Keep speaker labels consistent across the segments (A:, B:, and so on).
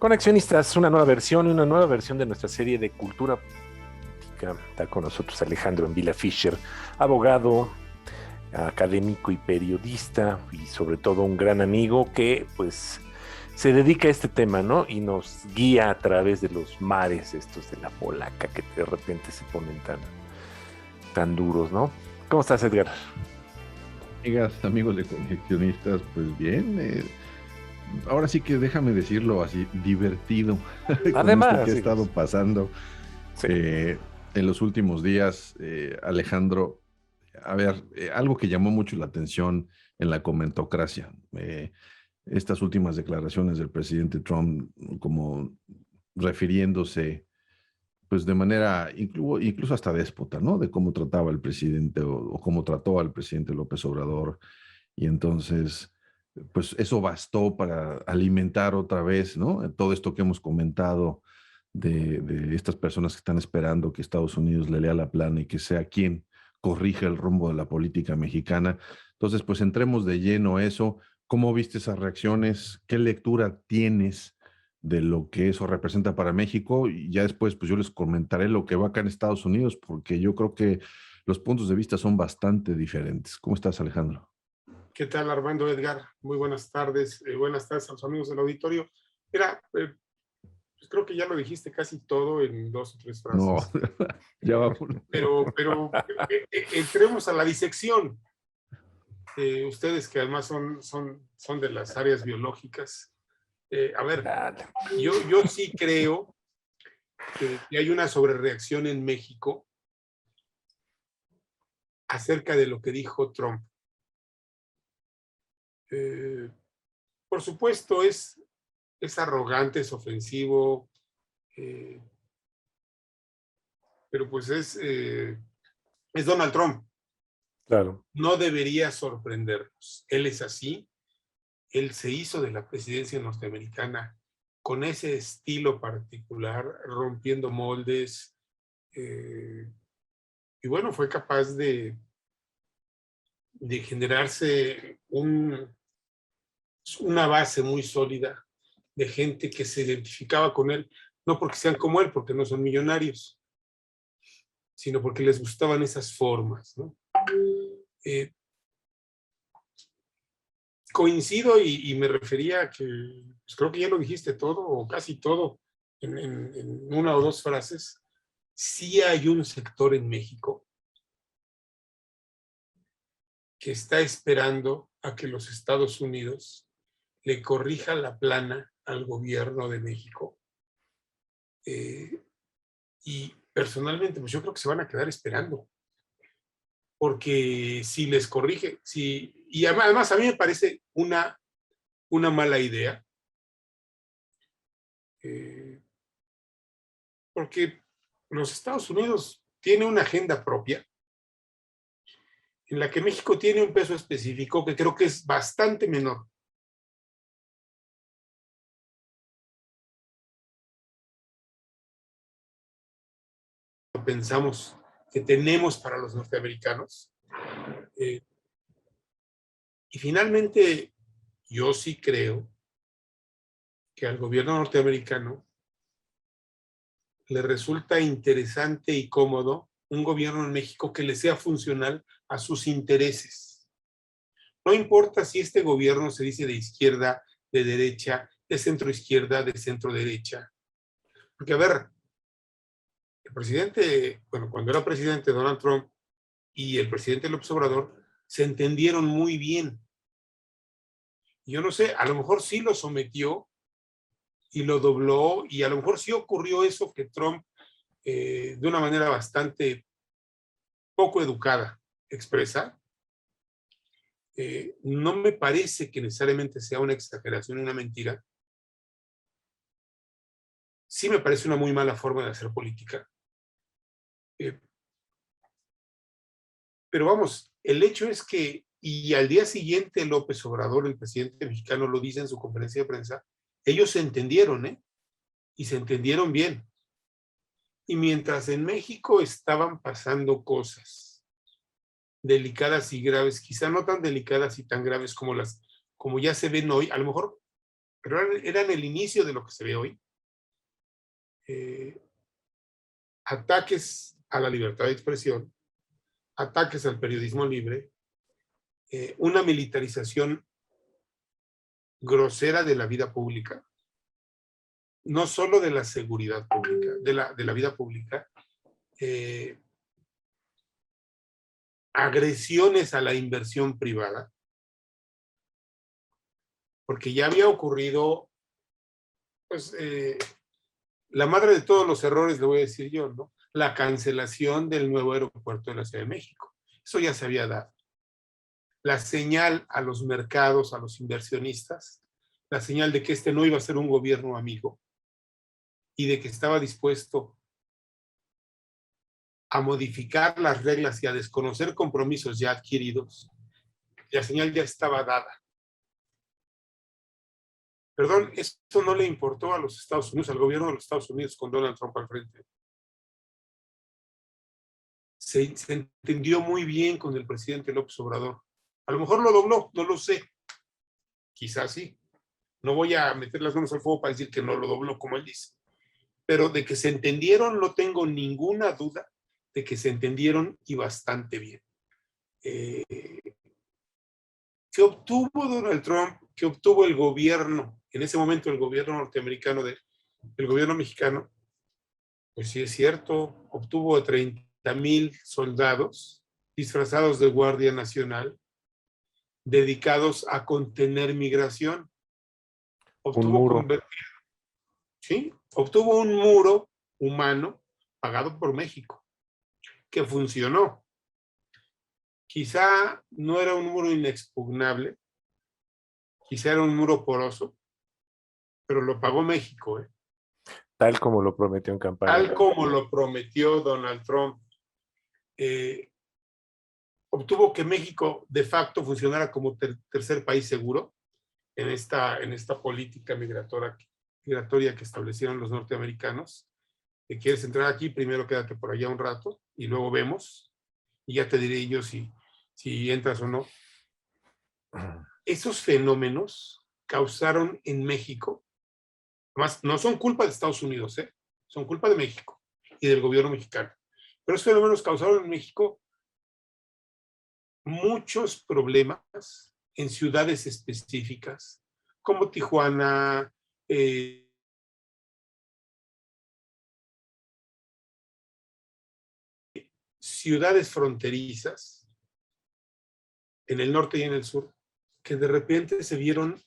A: Conexionistas, una nueva versión de nuestra serie de cultura política. Está con nosotros Alejandro Envila Fischer, abogado, académico y periodista, y sobre todo un gran amigo que pues se dedica a este tema, ¿no? Y nos guía a través de los mares estos de la polaca que de repente se ponen tan duros, ¿no? ¿Cómo estás, Edgar?
B: Amigas, amigos de coleccionistas, pues bien, ahora sí que déjame decirlo así, divertido con esto que
A: Además,
B: ha
A: sí,
B: estado pasando
A: sí,
B: eh, en los últimos días, Alejandro. A ver, algo que llamó mucho la atención en la comentocracia, estas últimas declaraciones del presidente Trump, como refiriéndose, pues de manera incluso hasta déspota, ¿no? De cómo trataba el presidente o cómo trató al presidente López Obrador. Y entonces, pues eso bastó para alimentar otra vez, ¿no? Todo esto que hemos comentado de estas personas que están esperando que Estados Unidos le lea la plana y que sea quien corrija el rumbo de la política mexicana. Entonces, pues entremos de lleno a eso. ¿Cómo viste esas reacciones? ¿Qué lectura tienes de lo que eso representa para México? Y ya después, pues yo les comentaré lo que va acá en Estados Unidos, porque yo creo que los puntos de vista son bastante diferentes. ¿Cómo estás, Alejandro?
C: ¿Qué tal, Armando, Edgar? Muy buenas tardes. Buenas tardes a los amigos del auditorio. Mira, pues creo que ya lo dijiste casi todo en dos o tres
B: No,
C: frases.
B: ya
C: Eh,
B: vámonos.
C: pero entremos a la disección. Ustedes que además son de las áreas biológicas. A ver,
A: dale.
C: yo sí creo que hay una sobrereacción en México acerca de lo que dijo Trump. Eh, por supuesto, es arrogante, es ofensivo, eh, pero pues es Donald Trump.
A: Claro.
C: No debería sorprendernos. Él es así. Él se hizo de la presidencia norteamericana con ese estilo particular, rompiendo moldes. Eh, y bueno, fue capaz de generarse una base muy sólida de gente que se identificaba con él, no porque sean como él, porque no son millonarios, sino porque les gustaban esas formas, ¿no? Eh, Coincido y me refería a que pues creo que ya lo dijiste todo o casi todo en una o dos frases. Sí hay un sector en México que está esperando a que los Estados Unidos le corrija la plana al gobierno de México. Eh, y personalmente, pues yo creo que se van a quedar esperando. Porque si les corrige, y además a mí me parece una mala idea, eh, porque los Estados Unidos tiene una agenda propia en la que México tiene un peso específico que creo que es bastante menor. Pensamos que tenemos para los norteamericanos. Eh, y finalmente, yo sí creo que al gobierno norteamericano le resulta interesante y cómodo un gobierno en México que le sea funcional a sus intereses. No importa si este gobierno se dice de izquierda, de derecha, de centro izquierda, de centro derecha. Porque, a ver, el presidente, bueno, cuando era presidente Donald Trump y el presidente López Obrador se entendieron muy bien. Yo no sé, a lo mejor sí lo sometió y lo dobló y a lo mejor sí ocurrió eso que Trump, de una manera bastante poco educada, expresa. No me parece que necesariamente sea una exageración y una mentira. Sí me parece una muy mala forma de hacer política. Eh, pero vamos, el hecho es que, y al día siguiente López Obrador, el presidente mexicano, lo dice en su conferencia de prensa, ellos se entendieron, ¿eh? Y se entendieron bien. Y mientras en México estaban pasando cosas delicadas y graves, quizá no tan delicadas y tan graves como ya se ven hoy, a lo mejor pero eran el inicio de lo que se ve hoy. Ataques a la libertad de expresión, ataques al periodismo libre, una militarización grosera de la vida pública, no solo de la seguridad pública, de la vida pública, agresiones a la inversión privada, porque ya había ocurrido, pues, la madre de todos los errores, le voy a decir yo, ¿no? La cancelación del nuevo aeropuerto de la Ciudad de México. Eso ya se había dado. La señal a los mercados, a los inversionistas, la señal de que este no iba a ser un gobierno amigo y de que estaba dispuesto a modificar las reglas y a desconocer compromisos ya adquiridos. La señal ya estaba dada. Perdón, esto no le importó a los Estados Unidos, al gobierno de los Estados Unidos con Donald Trump al frente. Se entendió muy bien con el presidente López Obrador. A lo mejor lo dobló, no lo sé. Quizás sí. No voy a meter las manos al fuego para decir que no lo dobló, como él dice. Pero de que se entendieron, no tengo ninguna duda de que se entendieron y bastante bien. ¿Qué obtuvo Donald Trump? ¿Qué obtuvo el gobierno? En ese momento el gobierno norteamericano, el gobierno mexicano, pues sí es cierto, obtuvo 30,000 soldados disfrazados de Guardia Nacional, dedicados a contener migración. Obtuvo ¿sí? Obtuvo un muro humano pagado por México, que funcionó. Quizá no era un muro inexpugnable, quizá era un muro poroso, pero lo pagó México, ¿eh?
A: Tal como lo prometió en campaña.
C: Tal como lo prometió Donald Trump. Obtuvo que México de facto funcionara como tercer país seguro en esta política migratoria que establecieron los norteamericanos. Que quieres entrar aquí, primero quédate por allá un rato y luego vemos y ya te diré yo si entras o no. Esos fenómenos causaron en México, además no son culpa de Estados Unidos, son culpa de México y del gobierno mexicano, pero esos fenómenos causaron en México muchos problemas en ciudades específicas, como Tijuana, ciudades fronterizas, en el norte y en el sur, que de repente se vieron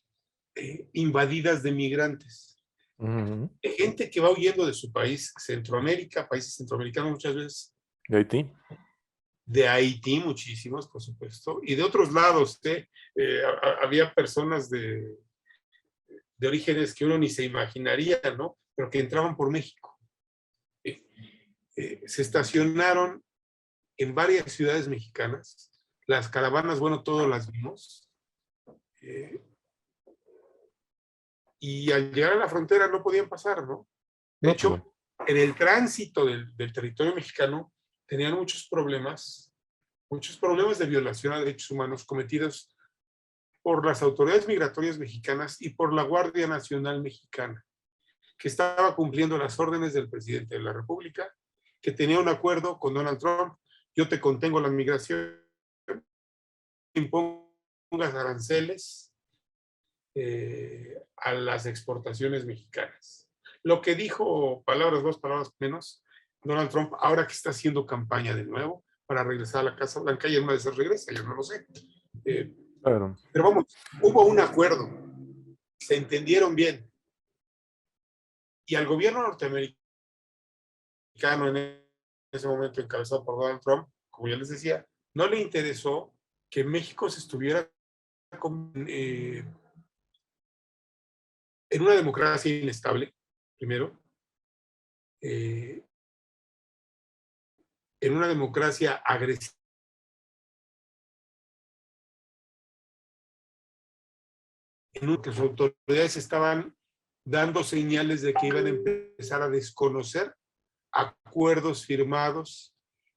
C: invadidas de migrantes. De gente que va huyendo de su país, Centroamérica, países centroamericanos muchas veces.
A: ¿De Haití?
C: De Haití muchísimos, por supuesto, y de otros lados. Había personas de orígenes que uno ni se imaginaría, ¿no? Pero que entraban por México. Se estacionaron en varias ciudades mexicanas. Las caravanas, bueno, todos las vimos. Y al llegar a la frontera no podían pasar, ¿no? De hecho, en el tránsito del territorio mexicano tenían muchos problemas de violación a derechos humanos cometidos por las autoridades migratorias mexicanas y por la Guardia Nacional Mexicana, que estaba cumpliendo las órdenes del presidente de la República, que tenía un acuerdo con Donald Trump: yo te contengo la migración, impongas aranceles a las exportaciones mexicanas. Lo que dijo, palabras más, palabras menos, Donald Trump, ahora que está haciendo campaña de nuevo para regresar a la Casa Blanca, y en una de esas regresa, yo no lo sé. Claro. Pero vamos, hubo un acuerdo, se entendieron bien. Y al gobierno norteamericano en ese momento encabezado por Donald Trump, como ya les decía, no le interesó que México se estuviera en una democracia inestable, primero, en una democracia agresiva, en un que sus autoridades estaban dando señales de que iban a empezar a desconocer acuerdos firmados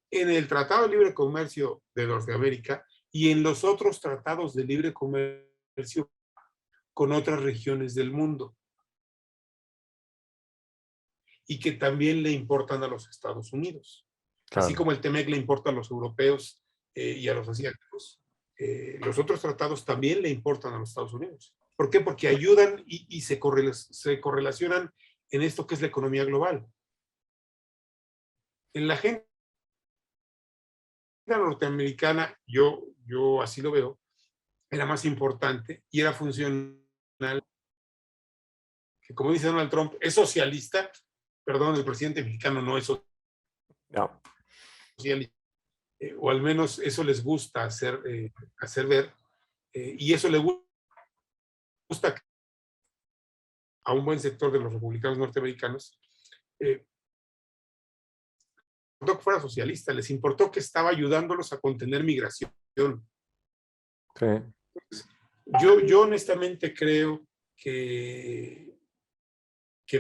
C: en el Tratado de Libre Comercio de Norteamérica y en los otros tratados de libre comercio con otras regiones del mundo y que también le importan a los Estados Unidos.
A: Claro.
C: Así como el TEMEC le importa a los europeos y a los asiáticos, los otros tratados también le importan a los Estados Unidos. ¿Por qué? Porque ayudan y se correlacionan en esto que es la economía global. En la agenda norteamericana, yo así lo veo, era más importante y era funcional, que como dice Donald Trump, es socialista, perdón, el presidente mexicano no es
A: No.
C: socialista, o al menos eso les gusta hacer ver, y eso le gusta a un buen sector de los republicanos norteamericanos, que fuera socialista, les importó que estaba ayudándolos a contener migración.
A: Sí.
C: Yo honestamente creo que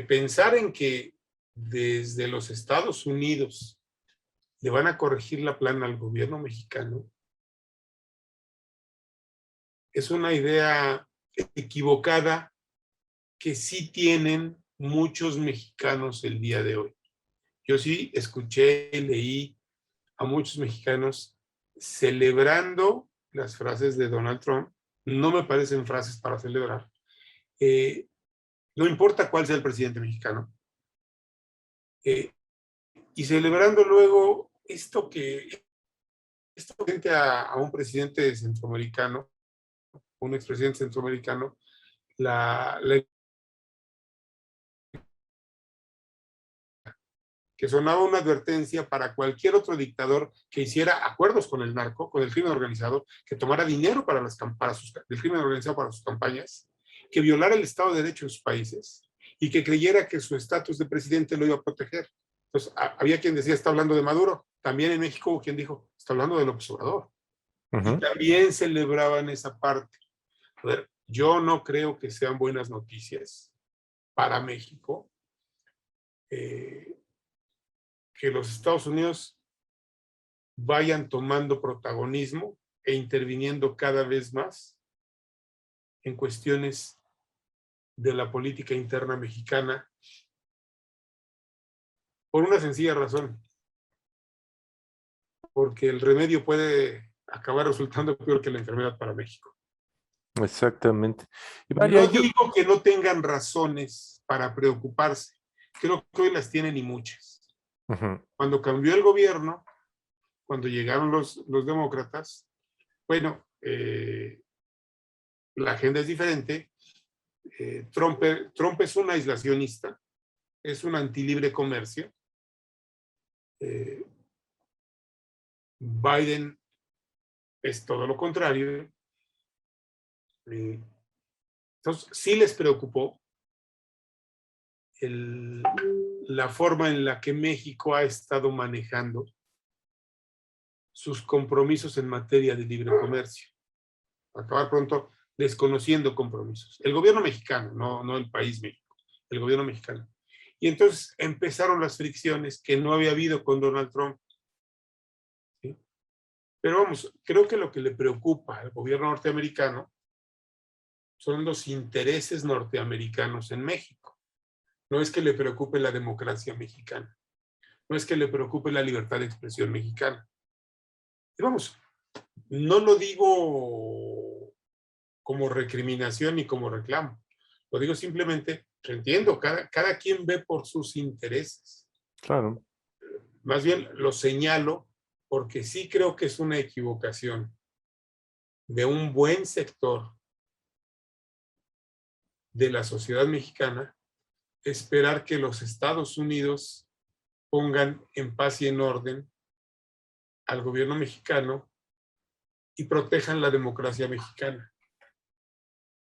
C: pensar en que desde los Estados Unidos le van a corregir la plana al gobierno mexicano es una idea equivocada que sí tienen muchos mexicanos el día de hoy. Yo sí escuché y leí a muchos mexicanos celebrando las frases de Donald Trump. No me parecen frases para celebrar. No importa cuál sea el presidente mexicano. Y celebrando luego esto frente a un presidente centroamericano, un expresidente centroamericano, que sonaba una advertencia para cualquier otro dictador que hiciera acuerdos con el narco, con el crimen organizado, que tomara dinero del crimen organizado para sus campañas, que violara el Estado de Derecho en sus países y que creyera que su estatus de presidente lo iba a proteger. Entonces, había quien decía, está hablando de Maduro. También en México hubo quien dijo, está hablando de López Obrador. Y también celebraban esa parte. A ver, yo no creo que sean buenas noticias para México que los Estados Unidos vayan tomando protagonismo e interviniendo cada vez más en cuestiones de la política interna mexicana por una sencilla razón, porque el remedio puede acabar resultando peor que la enfermedad para México.
A: Exactamente. Y
C: vaya, no digo que no tengan razones para preocuparse, creo que hoy las tienen y muchas. Cuando cambió el gobierno, cuando llegaron los demócratas, bueno, la agenda es diferente. Trump es un aislacionista, es un antilibre comercio. Biden es todo lo contrario. Entonces, sí les preocupó la forma en la que México ha estado manejando sus compromisos en materia de libre comercio. Acabar pronto desconociendo compromisos. El gobierno mexicano, no el país México, el gobierno mexicano. Y entonces empezaron las fricciones que no había habido con Donald Trump. ¿Sí? Pero vamos, creo que lo que le preocupa al gobierno norteamericano son los intereses norteamericanos en México. No es que le preocupe la democracia mexicana. No es que le preocupe la libertad de expresión mexicana. Y vamos, no lo digo como recriminación ni como reclamo. Lo digo simplemente, entiendo, cada quien ve por sus intereses.
A: Claro.
C: Más bien lo señalo porque sí creo que es una equivocación de un buen sector de la sociedad mexicana esperar que los Estados Unidos pongan en paz y en orden al gobierno mexicano y protejan la democracia mexicana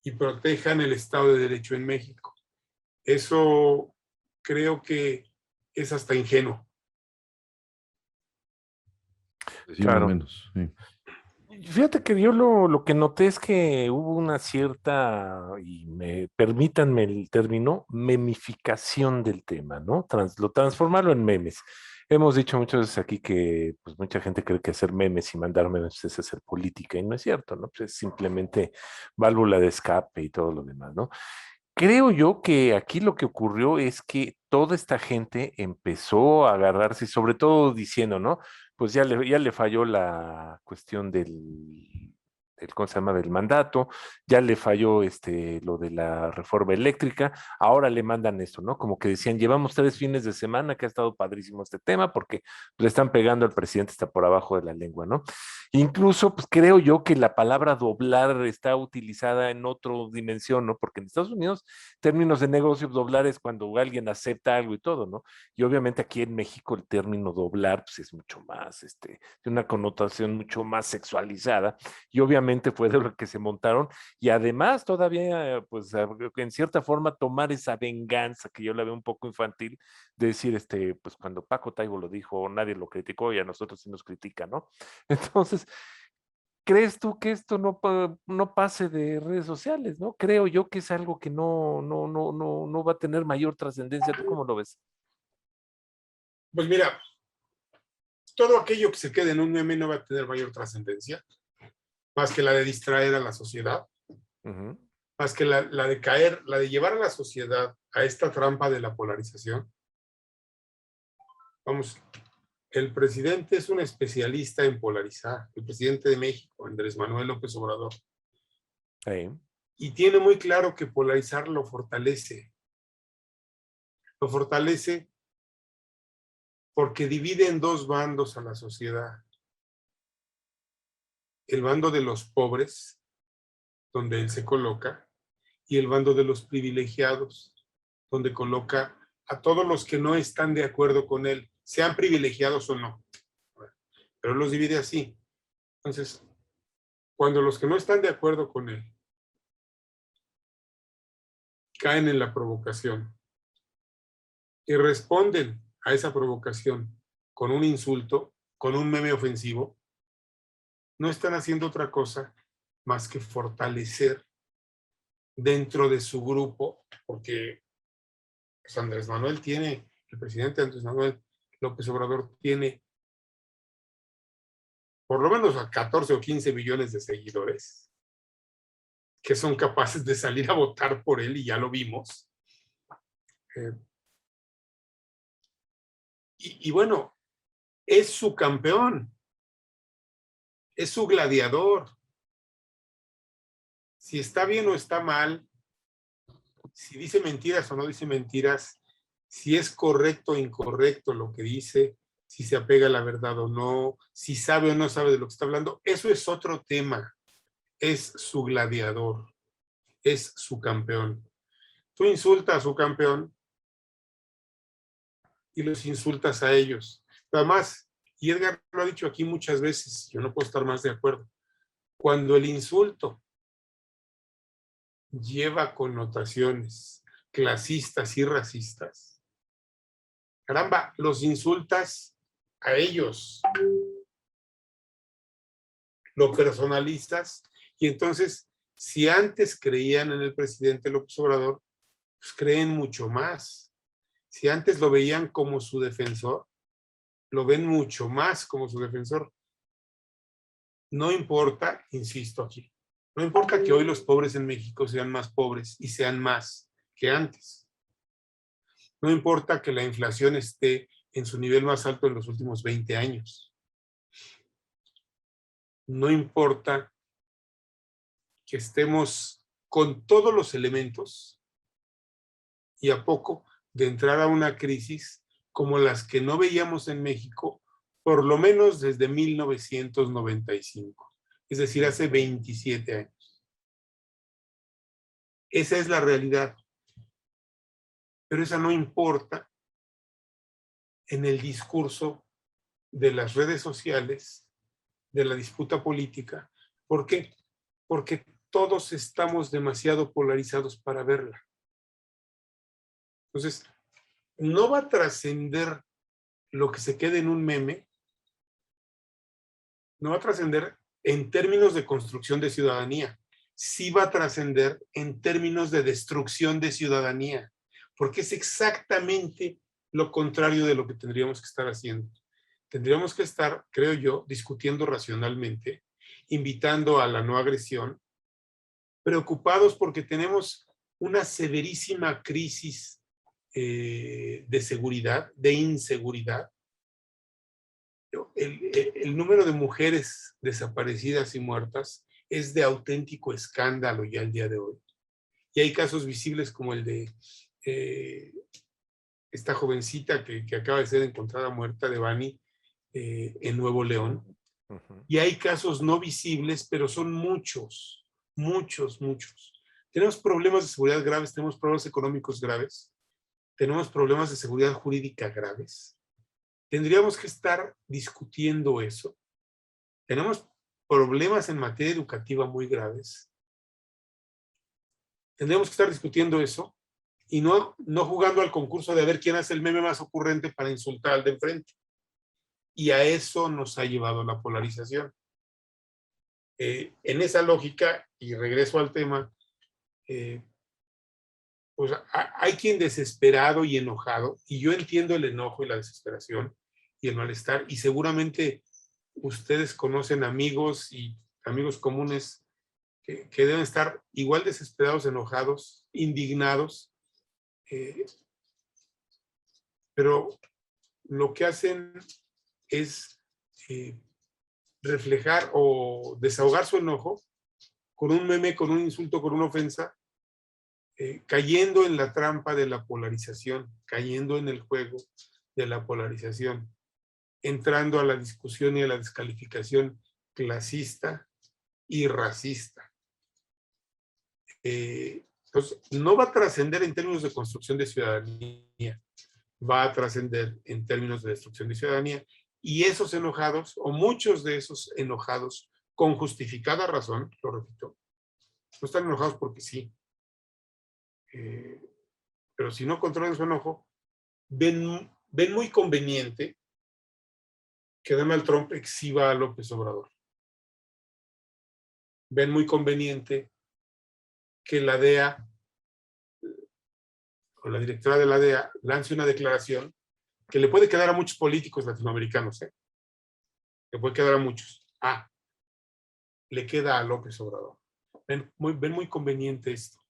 C: y protejan el Estado de Derecho en México. Eso creo que es hasta ingenuo.
B: Claro. Menos, sí.
A: Fíjate que yo lo que noté es que hubo una cierta, y permítanme el término, memificación del tema, ¿no? Lo transformarlo en memes. Hemos dicho muchas veces aquí que pues mucha gente cree que hacer memes y mandar memes es hacer política y no es cierto, ¿no? Pues es simplemente válvula de escape y todo lo demás, ¿no? Creo yo que aquí lo que ocurrió es que toda esta gente empezó a agarrarse, y sobre todo diciendo, ¿no? Pues ya le falló la cuestión ¿cómo se llama? Del mandato, ya le falló lo de la reforma eléctrica, ahora le mandan esto, ¿no? Como que decían, llevamos 3 fines de semana que ha estado padrísimo este tema porque le están pegando al presidente, está por abajo de la lengua, ¿no? Incluso, pues creo yo que la palabra doblar está utilizada en otra dimensión, ¿no? Porque en Estados Unidos, términos de negocio, doblar es cuando alguien acepta algo y todo, ¿no? Y obviamente aquí en México el término doblar, pues es mucho más, de una connotación mucho más sexualizada y obviamente fue de lo que se montaron y además todavía, pues en cierta forma tomar esa venganza que yo la veo un poco infantil, de decir, pues cuando Paco Taibo lo dijo, nadie lo criticó y a nosotros sí nos critica, ¿no? Entonces, ¿crees tú que esto no pase de redes sociales, no? Creo yo que es algo que no va a tener mayor trascendencia. ¿Tú cómo lo ves?
C: Pues mira, todo aquello que se quede en un meme no va a tener mayor trascendencia, más que la de distraer a la sociedad,
A: Ujú.
C: más que la de caer, la de llevar a la sociedad a esta trampa de la polarización. Vamos, el presidente es un especialista en polarizar, el presidente de México, Andrés Manuel López Obrador,
A: Sí.
C: y tiene muy claro que polarizar lo fortalece porque divide en dos bandos a la sociedad. El bando de los pobres, donde él se coloca, y el bando de los privilegiados, donde coloca a todos los que no están de acuerdo con él, sean privilegiados o no. Pero los divide así. Entonces, cuando los que no están de acuerdo con él caen en la provocación y responden a esa provocación con un insulto, con un meme ofensivo, no están haciendo otra cosa más que fortalecer dentro de su grupo, porque pues, el presidente Andrés Manuel López Obrador tiene por lo menos a 14 o 15 millones de seguidores que son capaces de salir a votar por él, y ya lo vimos. Y bueno, es su campeón, es su gladiador. Si está bien o está mal, si dice mentiras o no dice mentiras, si es correcto o incorrecto lo que dice, si se apega a la verdad o no, si sabe o no sabe de lo que está hablando, eso es otro tema. Es su gladiador, es su campeón. Tú insultas a su campeón y los insultas a ellos. Además, y Edgar lo ha dicho aquí muchas veces, yo no puedo estar más de acuerdo, cuando el insulto lleva connotaciones clasistas y racistas, caramba, los insultas a ellos, lo personalizas, y entonces, si antes creían en el presidente López Obrador, pues creen mucho más. Si antes lo veían como su defensor, lo ven mucho más como su defensor. No importa, insisto aquí, no importa que hoy los pobres en México sean más pobres y sean más que antes. No importa que la inflación esté en su nivel más alto en los últimos 20 años. No importa que estemos con todos los elementos y a poco de entrar a una crisis como las que no veíamos en México, por lo menos desde 1995, es decir, hace 27 años. Esa es la realidad. Pero esa no importa en el discurso de las redes sociales, de la disputa política. ¿Por qué? Porque todos estamos demasiado polarizados para verla. Entonces, no va a trascender lo que se quede en un meme, no va a trascender en términos de construcción de ciudadanía, sí va a trascender en términos de destrucción de ciudadanía, porque es exactamente lo contrario de lo que tendríamos que estar haciendo. Tendríamos que estar, creo yo, discutiendo racionalmente, invitando a la no agresión, preocupados porque tenemos una severísima crisis de seguridad, de inseguridad. El número de mujeres desaparecidas y muertas es de auténtico escándalo ya el día de hoy. Y hay casos visibles como el de esta jovencita que acaba de ser encontrada muerta, de Bani, en Nuevo León. Uh-huh. Y hay casos no visibles, pero son muchos, muchos, muchos. Tenemos problemas de seguridad graves, tenemos problemas económicos graves, tenemos problemas de seguridad jurídica graves. Tendríamos que estar discutiendo eso. Tenemos problemas en materia educativa muy graves. Tendríamos que estar discutiendo eso y no jugando al concurso de ver quién hace el meme más ocurrente para insultar al de enfrente. Y a eso nos ha llevado la polarización. En esa lógica, y regreso al tema, pues hay quien desesperado y enojado, y yo entiendo el enojo y la desesperación y el malestar, y seguramente ustedes conocen amigos y amigos comunes que deben estar igual desesperados, enojados, indignados, pero lo que hacen es reflejar o desahogar su enojo con un meme, con un insulto, con una ofensa, cayendo en la trampa de la polarización, cayendo en el juego de la polarización, entrando a la discusión y a la descalificación clasista y racista. Entonces, no va a trascender en términos de construcción de ciudadanía, va a trascender en términos de destrucción de ciudadanía, y esos enojados, o muchos de esos enojados, con justificada razón, lo repito, no están enojados porque sí, pero si no controlan su enojo, ven muy conveniente que Donald Trump exhiba a López Obrador. Ven muy conveniente que la DEA, o la directora de la DEA, lance una declaración que le puede quedar a muchos políticos latinoamericanos, le puede quedar a muchos. Le queda a López Obrador. Ven muy conveniente esto.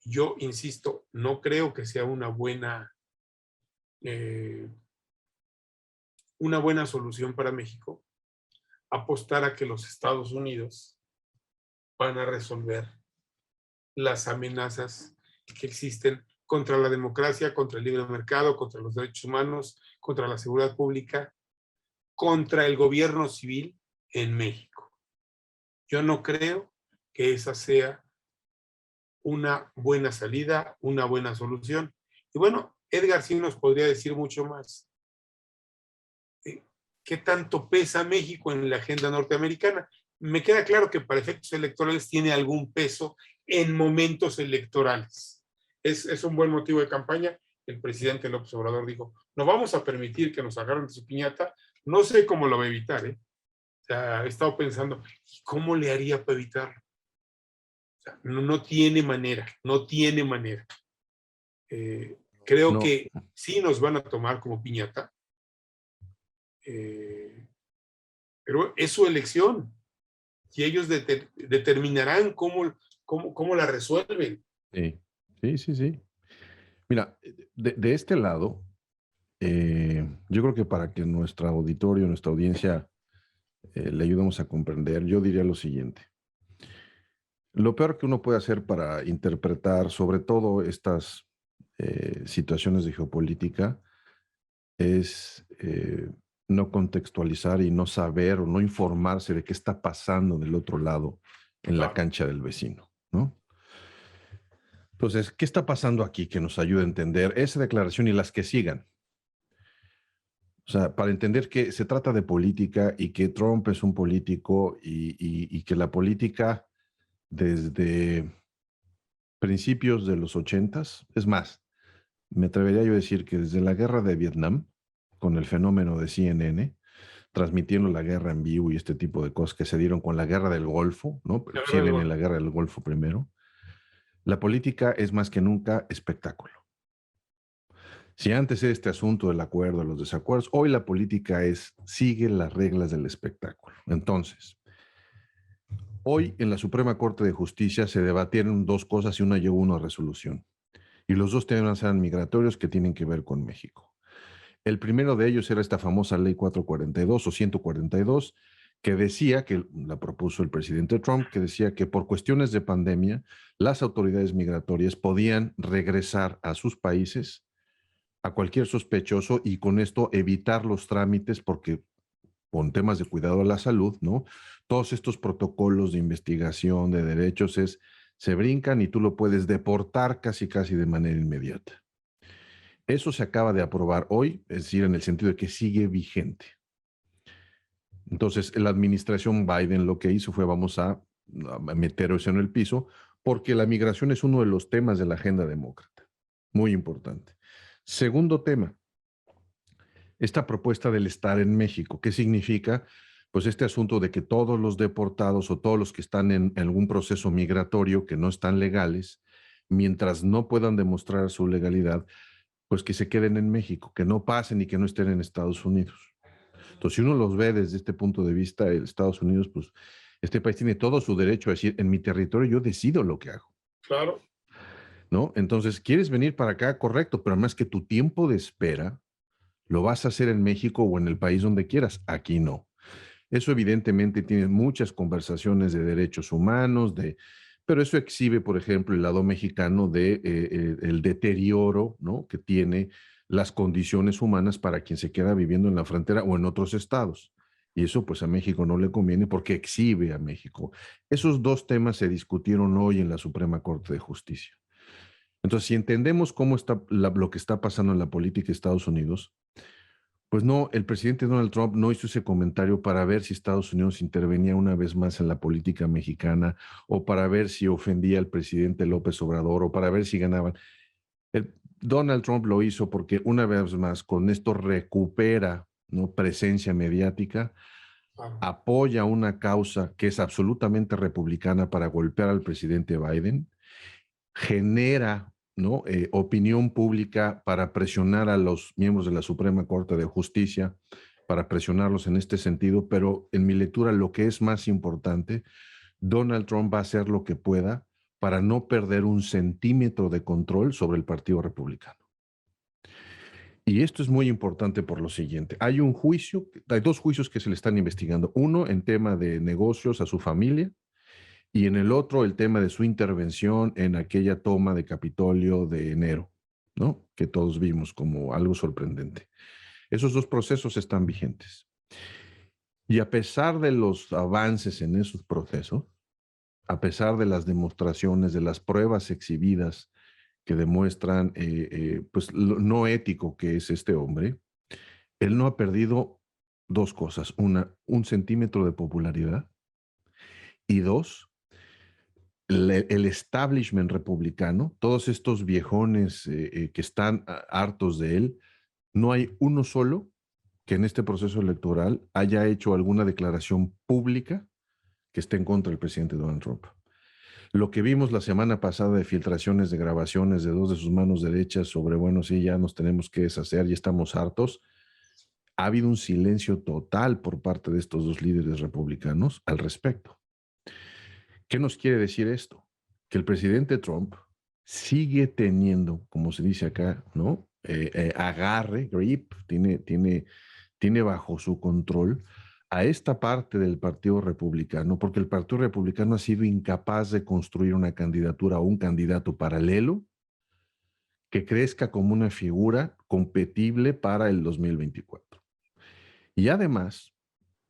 C: Yo insisto, no creo que sea una buena solución para México apostar a que los Estados Unidos van a resolver las amenazas que existen contra la democracia, contra el libre mercado, contra los derechos humanos, contra la seguridad pública, contra el gobierno civil en México. Yo no creo que esa sea una buena salida, una buena solución. Y bueno, Edgar sí nos podría decir mucho más. ¿Qué tanto pesa México en la agenda norteamericana? Me queda claro que para efectos electorales tiene algún peso en momentos electorales. Es un buen motivo de campaña. El presidente López Obrador dijo, no vamos a permitir que nos agarren de su piñata. No sé cómo lo va a evitar, O sea, he estado pensando, ¿cómo le haría para evitarlo? O sea, no tiene manera, no tiene manera. Creo que sí nos van a tomar como piñata, pero es su elección y ellos determinarán cómo la resuelven.
B: Sí. Mira, de este lado, yo creo que para que nuestro auditorio, nuestra audiencia le ayudemos a comprender, yo diría lo siguiente. Lo peor que uno puede hacer para interpretar sobre todo estas situaciones de geopolítica es no contextualizar y no saber o no informarse de qué está pasando del otro lado en la cancha del vecino, ¿no? Entonces, ¿qué está pasando aquí que nos ayude a entender esa declaración y las que sigan? O sea, para entender que se trata de política y que Trump es un político y que la política desde principios de los 80s, es más, me atrevería yo a decir que desde la guerra de Vietnam, con el fenómeno de CNN, transmitiendo la guerra en vivo y este tipo de cosas que se dieron con la guerra del Golfo, ¿no? Pero CNN en la guerra del Golfo primero. La política es más que nunca espectáculo. Si antes era este asunto del acuerdo, de los desacuerdos, hoy la política sigue las reglas del espectáculo. Entonces, hoy en la Suprema Corte de Justicia se debatieron dos cosas y una llegó a una resolución. Y los dos temas eran migratorios que tienen que ver con México. El primero de ellos era esta famosa ley 442 o 142, que decía, que la propuso el presidente Trump, que decía que por cuestiones de pandemia, las autoridades migratorias podían regresar a sus países a cualquier sospechoso y con esto evitar los trámites porque con temas de cuidado a la salud, ¿no? Todos estos protocolos de investigación de derechos se brincan y tú lo puedes deportar casi de manera inmediata. Eso se acaba de aprobar hoy, es decir, en el sentido de que sigue vigente. Entonces, la administración Biden lo que hizo fue vamos a meter eso en el piso porque la migración es uno de los temas de la agenda demócrata. Muy importante. Segundo tema, esta propuesta del estar en México. ¿Qué significa? Pues este asunto de que todos los deportados o todos los que están en algún proceso migratorio que no están legales, mientras no puedan demostrar su legalidad, pues que se queden en México, que no pasen y que no estén en Estados Unidos. Entonces, si uno los ve desde este punto de vista, el Estados Unidos, pues este país tiene todo su derecho a decir, en mi territorio yo decido lo que hago.
C: Claro.
B: ¿No? Entonces, ¿quieres venir para acá? Correcto, pero además que tu tiempo de espera lo vas a hacer en México o en el país donde quieras. Aquí no. Eso evidentemente tiene muchas conversaciones de derechos humanos, pero eso exhibe, por ejemplo, el lado mexicano de el deterioro, ¿no?, que tiene las condiciones humanas para quien se queda viviendo en la frontera o en otros estados. Y eso pues a México no le conviene porque exhibe a México. Esos dos temas se discutieron hoy en la Suprema Corte de Justicia. Entonces, si entendemos cómo está lo que está pasando en la política de Estados Unidos, pues no, el presidente Donald Trump no hizo ese comentario para ver si Estados Unidos intervenía una vez más en la política mexicana o para ver si ofendía al presidente López Obrador o para ver si ganaban. Donald Trump lo hizo porque una vez más con esto recupera, ¿no?, presencia mediática, apoya una causa que es absolutamente republicana para golpear al presidente Biden, genera, ¿no?, opinión pública para presionar a los miembros de la Suprema Corte de Justicia, para presionarlos en este sentido, pero en mi lectura lo que es más importante, Donald Trump va a hacer lo que pueda para no perder un centímetro de control sobre el Partido Republicano. Y esto es muy importante por lo siguiente. Hay dos juicios que se le están investigando. Uno en tema de negocios a su familia, y en el otro el tema de su intervención en aquella toma de Capitolio de enero, ¿no?, que todos vimos como algo sorprendente. Esos dos procesos están vigentes. Y a pesar de los avances en esos procesos, a pesar de las demostraciones, de las pruebas exhibidas que demuestran pues lo no ético que es este hombre, él no ha perdido dos cosas. Una, un centímetro de popularidad, y dos, el establishment republicano, todos estos viejones que están hartos de él, no hay uno solo que en este proceso electoral haya hecho alguna declaración pública que esté en contra del presidente Donald Trump. Lo que vimos la semana pasada de filtraciones de grabaciones de dos de sus manos derechas sobre, bueno, sí, ya nos tenemos que deshacer, ya estamos hartos, ha habido un silencio total por parte de estos dos líderes republicanos al respecto. ¿Qué nos quiere decir esto? Que el presidente Trump sigue teniendo, como se dice acá, ¿no?, agarre, grip, tiene bajo su control a esta parte del Partido Republicano, porque el Partido Republicano ha sido incapaz de construir una candidatura o un candidato paralelo que crezca como una figura competible para el 2024. Y además,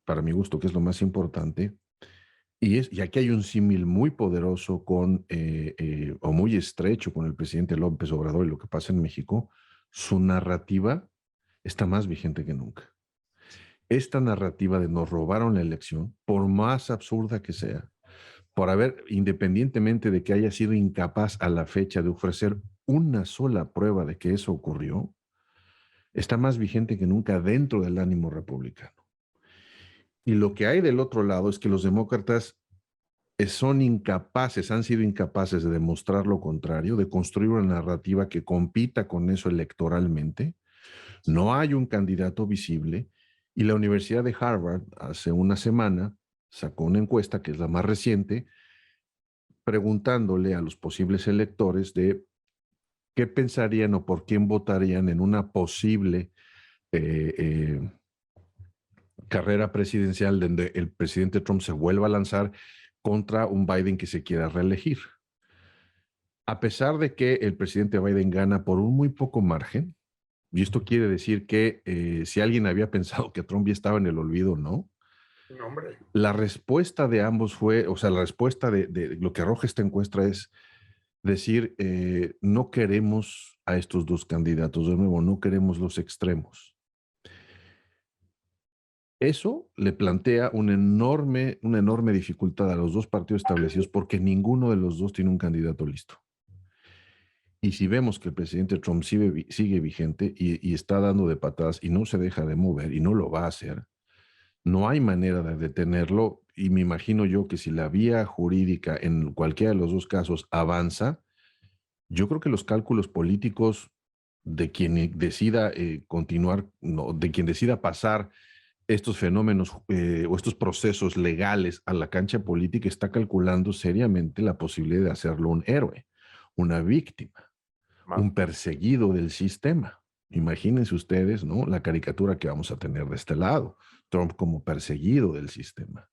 B: para mi gusto, que es lo más importante, y aquí hay un símil muy poderoso o muy estrecho con el presidente López Obrador y lo que pasa en México, su narrativa está más vigente que nunca. Esta narrativa de nos robaron la elección, por más absurda que sea, independientemente de que haya sido incapaz a la fecha de ofrecer una sola prueba de que eso ocurrió, está más vigente que nunca dentro del ánimo republicano. Y lo que hay del otro lado es que los demócratas son incapaces, han sido incapaces de demostrar lo contrario, de construir una narrativa que compita con eso electoralmente. No hay un candidato visible y la Universidad de Harvard hace una semana sacó una encuesta, que es la más reciente, preguntándole a los posibles electores de qué pensarían o por quién votarían en una posible eh, eh, carrera presidencial donde el presidente Trump se vuelva a lanzar contra un Biden que se quiera reelegir. A pesar de que el presidente Biden gana por un muy poco margen, y esto quiere decir que si alguien había pensado que Trump ya estaba en el olvido, no.
C: No, hombre.
B: La respuesta de ambos fue, o sea, la respuesta de lo que arroja esta encuesta es decir, no queremos a estos dos candidatos, de nuevo, no queremos los extremos. Eso le plantea una enorme dificultad a los dos partidos establecidos porque ninguno de los dos tiene un candidato listo. Y si vemos que el presidente Trump sigue vigente y está dando de patadas y no se deja de mover y no lo va a hacer, no hay manera de detenerlo. Y me imagino yo que si la vía jurídica en cualquiera de los dos casos avanza, yo creo que los cálculos políticos de quien decida continuar, no, de quien decida pasar estos fenómenos o estos procesos legales a la cancha política está calculando seriamente la posibilidad de hacerlo un héroe, una víctima, un perseguido del sistema. Imagínense ustedes, ¿no? La caricatura que vamos a tener de este lado, Trump como perseguido del sistema.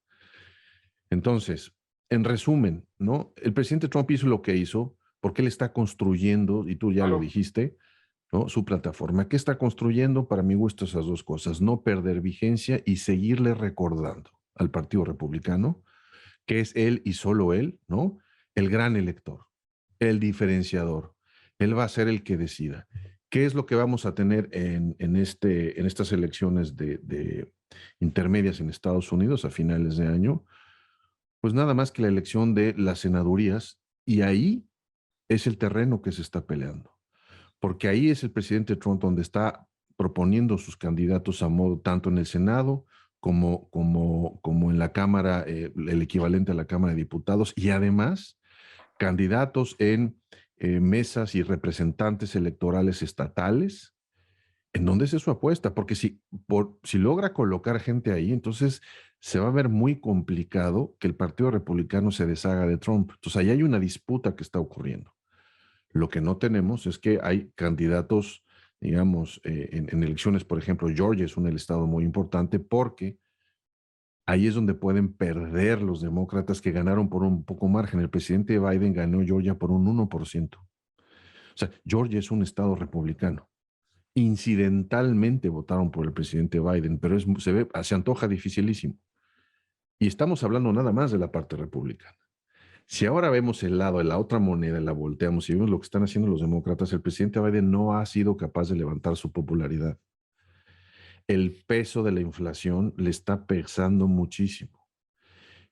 B: Entonces, en resumen, ¿no? El presidente Trump hizo lo que hizo porque él está construyendo, y tú ya lo dijiste, ¿no? Su plataforma. ¿Qué está construyendo? Para mi gusto, esas dos cosas: no perder vigencia y seguirle recordando al Partido Republicano que es él y solo él, ¿no? El gran elector, el diferenciador. Él va a ser el que decida. ¿Qué es lo que vamos a tener en estas elecciones de intermedias en Estados Unidos a finales de año? Pues nada más que la elección de las senadurías, y ahí es el terreno que se está peleando, porque ahí es el presidente Trump donde está proponiendo sus candidatos a modo, tanto en el Senado como en la Cámara, el equivalente a la Cámara de Diputados, y además candidatos en mesas y representantes electorales estatales, en donde es su apuesta, porque si logra colocar gente ahí, entonces se va a ver muy complicado que el Partido Republicano se deshaga de Trump. Entonces ahí hay una disputa que está ocurriendo. Lo que no tenemos es que hay candidatos, digamos, en elecciones, por ejemplo, Georgia es un estado muy importante porque ahí es donde pueden perder los demócratas que ganaron por un poco margen. El presidente Biden ganó Georgia por un 1%. O sea, Georgia es un estado republicano. Incidentalmente votaron por el presidente Biden, pero se antoja dificilísimo. Y estamos hablando nada más de la parte republicana. Si ahora vemos el lado de la otra moneda, la volteamos y vemos lo que están haciendo los demócratas, el presidente Biden no ha sido capaz de levantar su popularidad. El peso de la inflación le está pesando muchísimo.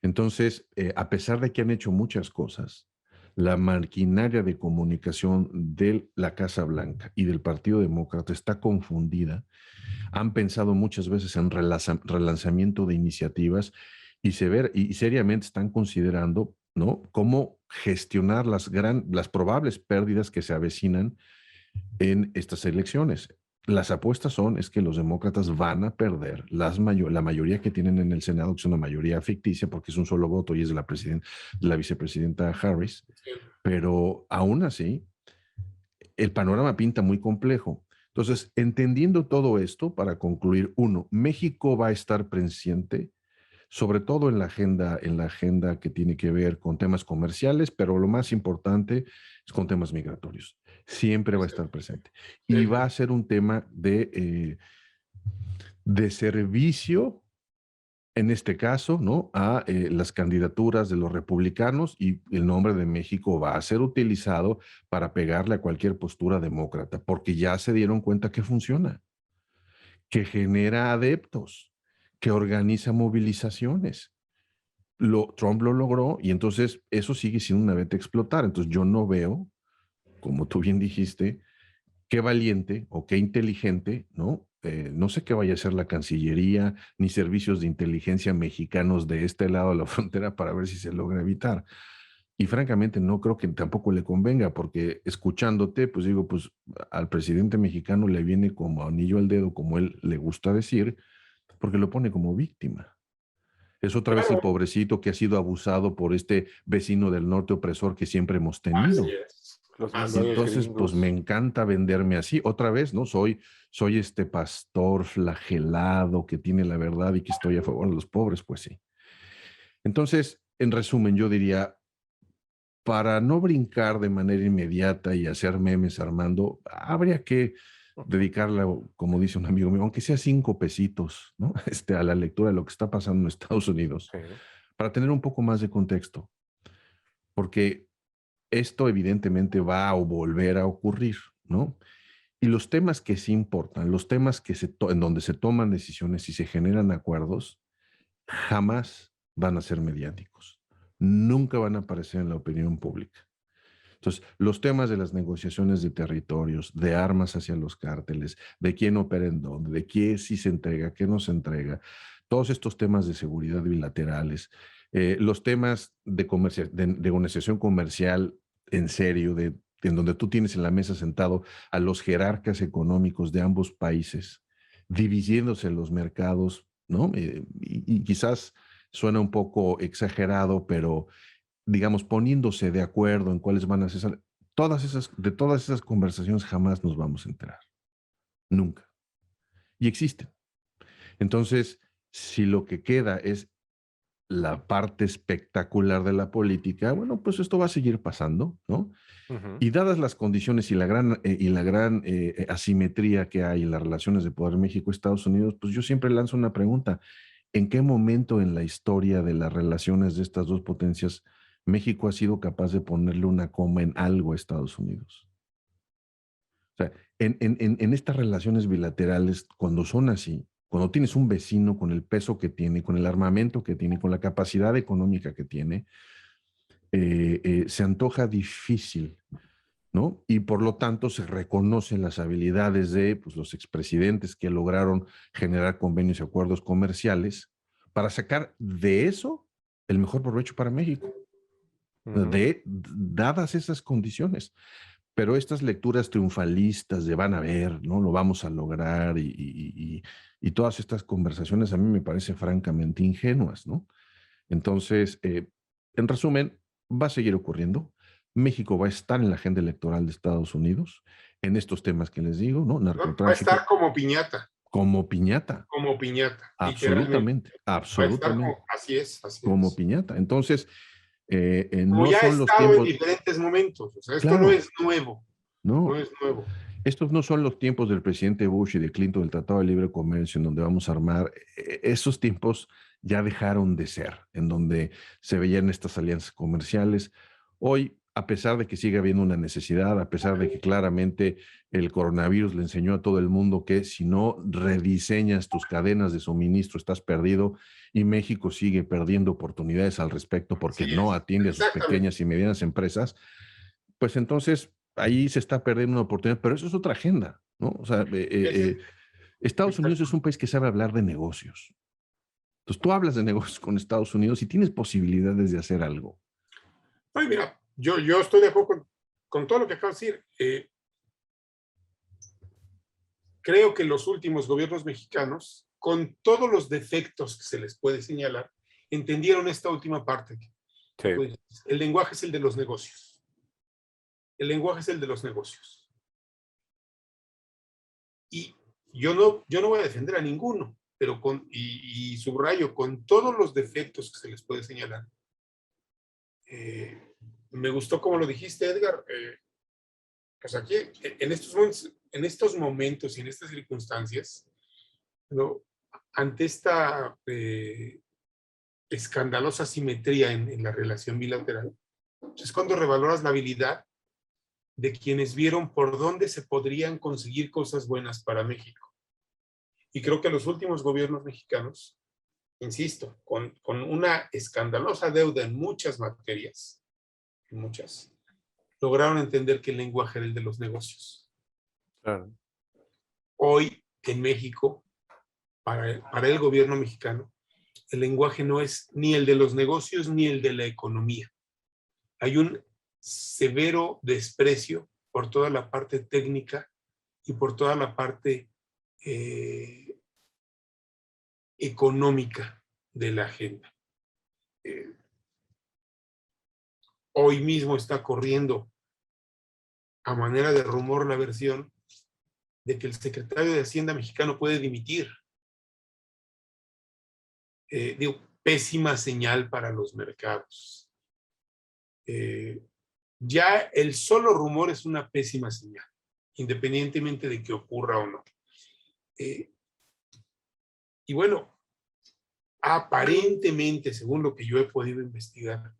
B: Entonces, a pesar de que han hecho muchas cosas, la maquinaria de comunicación de la Casa Blanca y del Partido Demócrata está confundida. Han pensado muchas veces en relanzamiento de iniciativas y seriamente están considerando, ¿no?, cómo gestionar las probables pérdidas que se avecinan en estas elecciones. Las apuestas es que los demócratas van a perder la mayoría que tienen en el Senado, que es una mayoría ficticia porque es un solo voto y es de la vicepresidenta Harris, pero aún así el panorama pinta muy complejo. Entonces, entendiendo todo esto, para concluir, uno, México va a estar presente, sobre todo en la agenda que tiene que ver con temas comerciales, pero lo más importante es con temas migratorios. Siempre va a estar presente. Y va a ser un tema de servicio, en este caso, ¿no?, a las candidaturas de los republicanos, y el nombre de México va a ser utilizado para pegarle a cualquier postura demócrata, porque ya se dieron cuenta que funciona, que genera adeptos, que organiza movilizaciones. Trump lo logró y entonces eso sigue siendo una veta a explotar. Entonces yo no veo, como tú bien dijiste, qué valiente o qué inteligente, ¿no? No sé qué vaya a hacer la Cancillería ni servicios de inteligencia mexicanos de este lado de la frontera para ver si se logra evitar. Y francamente no creo que tampoco le convenga, porque escuchándote, pues digo, pues al presidente mexicano le viene como anillo al dedo, como él le gusta decir, porque lo pone como víctima. Es otra vez el
C: Claro,
B: pobrecito que ha sido abusado por este vecino del norte opresor que siempre hemos
C: así
B: tenido.
C: es.
A: Los
C: Así es.
A: malvados
B: Entonces, pues me
A: gringos.
B: encanta venderme así. Otra vez, ¿no? Soy este pastor flagelado que tiene la verdad y que estoy a favor de los pobres, pues sí. Entonces, en resumen, yo diría, para no brincar de manera inmediata y hacer memes, Armando, habría que dedicarle, como dice un amigo mío, aunque sea 5 pesitos, ¿no? A la lectura de lo que está pasando en Estados Unidos,
A: Sí.
B: para tener un poco más de contexto, porque esto evidentemente va a volver a ocurrir, ¿no? Y los temas que sí importan, los temas que en donde se toman decisiones y se generan acuerdos, jamás van a ser mediáticos. Nunca van a aparecer en la opinión pública. Entonces, los temas de las negociaciones de territorios, de armas hacia los cárteles, de quién opera en dónde, de qué sí se entrega, qué no se entrega, todos estos temas de seguridad bilaterales, los temas de negociación comercial en serio, en donde tú tienes en la mesa sentado a los jerarcas económicos de ambos países, dividiéndose los mercados, ¿no? Y quizás suena un poco exagerado, pero digamos, poniéndose de acuerdo en cuáles van a ser, de todas esas conversaciones jamás nos vamos a enterar. Nunca. Y existen. Entonces, si lo que queda es la parte espectacular de la política, bueno, pues esto va a seguir pasando, ¿no?
A: Ujú.
B: Y dadas las condiciones y la gran asimetría que hay en las relaciones de poder México-Estados Unidos, pues yo siempre lanzo una pregunta. ¿En qué momento en la historia de las relaciones de estas dos potencias México ha sido capaz de ponerle una coma en algo a Estados Unidos? O sea, en estas relaciones bilaterales, cuando son así, cuando tienes un vecino con el peso que tiene, con el armamento que tiene, con la capacidad económica que tiene, se antoja difícil, ¿no? Y por lo tanto se reconocen las habilidades de pues, los expresidentes que lograron generar convenios y acuerdos comerciales para sacar de eso el mejor provecho para México,
A: Ujú.
B: dadas esas condiciones. Pero estas lecturas triunfalistas de van a ver, ¿no? Lo vamos a lograr y todas estas conversaciones a mí me parecen francamente ingenuas, ¿no? Entonces, en resumen, va a seguir ocurriendo. México va a estar en la agenda electoral de Estados Unidos en estos temas que les digo, ¿no?
C: ¿No? Va a estar
B: Narcotráfico, como piñata,
C: literalmente.
B: absolutamente,
C: Va a estar
B: absolutamente,
C: como, así
B: como
C: es.
B: piñata. Entonces,
C: Como
B: no
C: ya ha
B: son los
C: estado en
B: tiempos,
C: diferentes momentos. O sea, esto no
B: claro,
C: es nuevo, no
B: no,
C: es nuevo.
B: estos no son los tiempos del presidente Bush y de Clinton del Tratado de Libre Comercio, en donde vamos a armar. Esos tiempos ya dejaron de ser, en donde se veían estas alianzas comerciales. Hoy, a pesar de que sigue habiendo una necesidad, a pesar de que claramente el coronavirus le enseñó a todo el mundo que si no rediseñas tus cadenas de suministro, estás perdido, y México sigue perdiendo oportunidades al respecto porque
C: Así
B: no
C: es.
B: atiende a sus
C: Exactamente.
B: pequeñas y medianas empresas, pues entonces ahí se está perdiendo una oportunidad, pero eso es otra agenda, ¿no? O sea,
C: Es,
B: Estados Unidos es
C: exacto.
B: un país que sabe hablar de negocios. Entonces tú hablas de negocios con Estados Unidos y tienes posibilidades de hacer algo.
C: Ay, mira, yo estoy de acuerdo con todo lo que acabas de decir. Creo que los últimos gobiernos mexicanos, con todos los defectos que se les puede señalar, entendieron esta última parte.
A: Sí.
C: Pues, el lenguaje es el de los negocios. El lenguaje es el de los negocios. Y yo no voy a defender a ninguno, pero y subrayo, con todos los defectos que se les puede señalar. Me gustó como lo dijiste, Edgar. Pues aquí, en estos momentos y en estas circunstancias, ¿no? Ante esta escandalosa simetría en la relación bilateral, es cuando revaloras la habilidad de quienes vieron por dónde se podrían conseguir cosas buenas para México. Y creo que los últimos gobiernos mexicanos, insisto, con una escandalosa deuda en muchas materias, lograron entender que el lenguaje era el de los negocios.
A: Claro.
C: Hoy en México, para el gobierno mexicano, el lenguaje no es ni el de los negocios ni el de la economía. Hay un severo desprecio por toda la parte técnica y por toda la parte económica de la agenda. Hoy mismo está corriendo a manera de rumor la versión de que el secretario de Hacienda mexicano puede dimitir. Digo, pésima señal para los mercados. Ya el solo rumor es una pésima señal, independientemente de que ocurra o no. Y bueno, aparentemente, según lo que yo he podido investigar,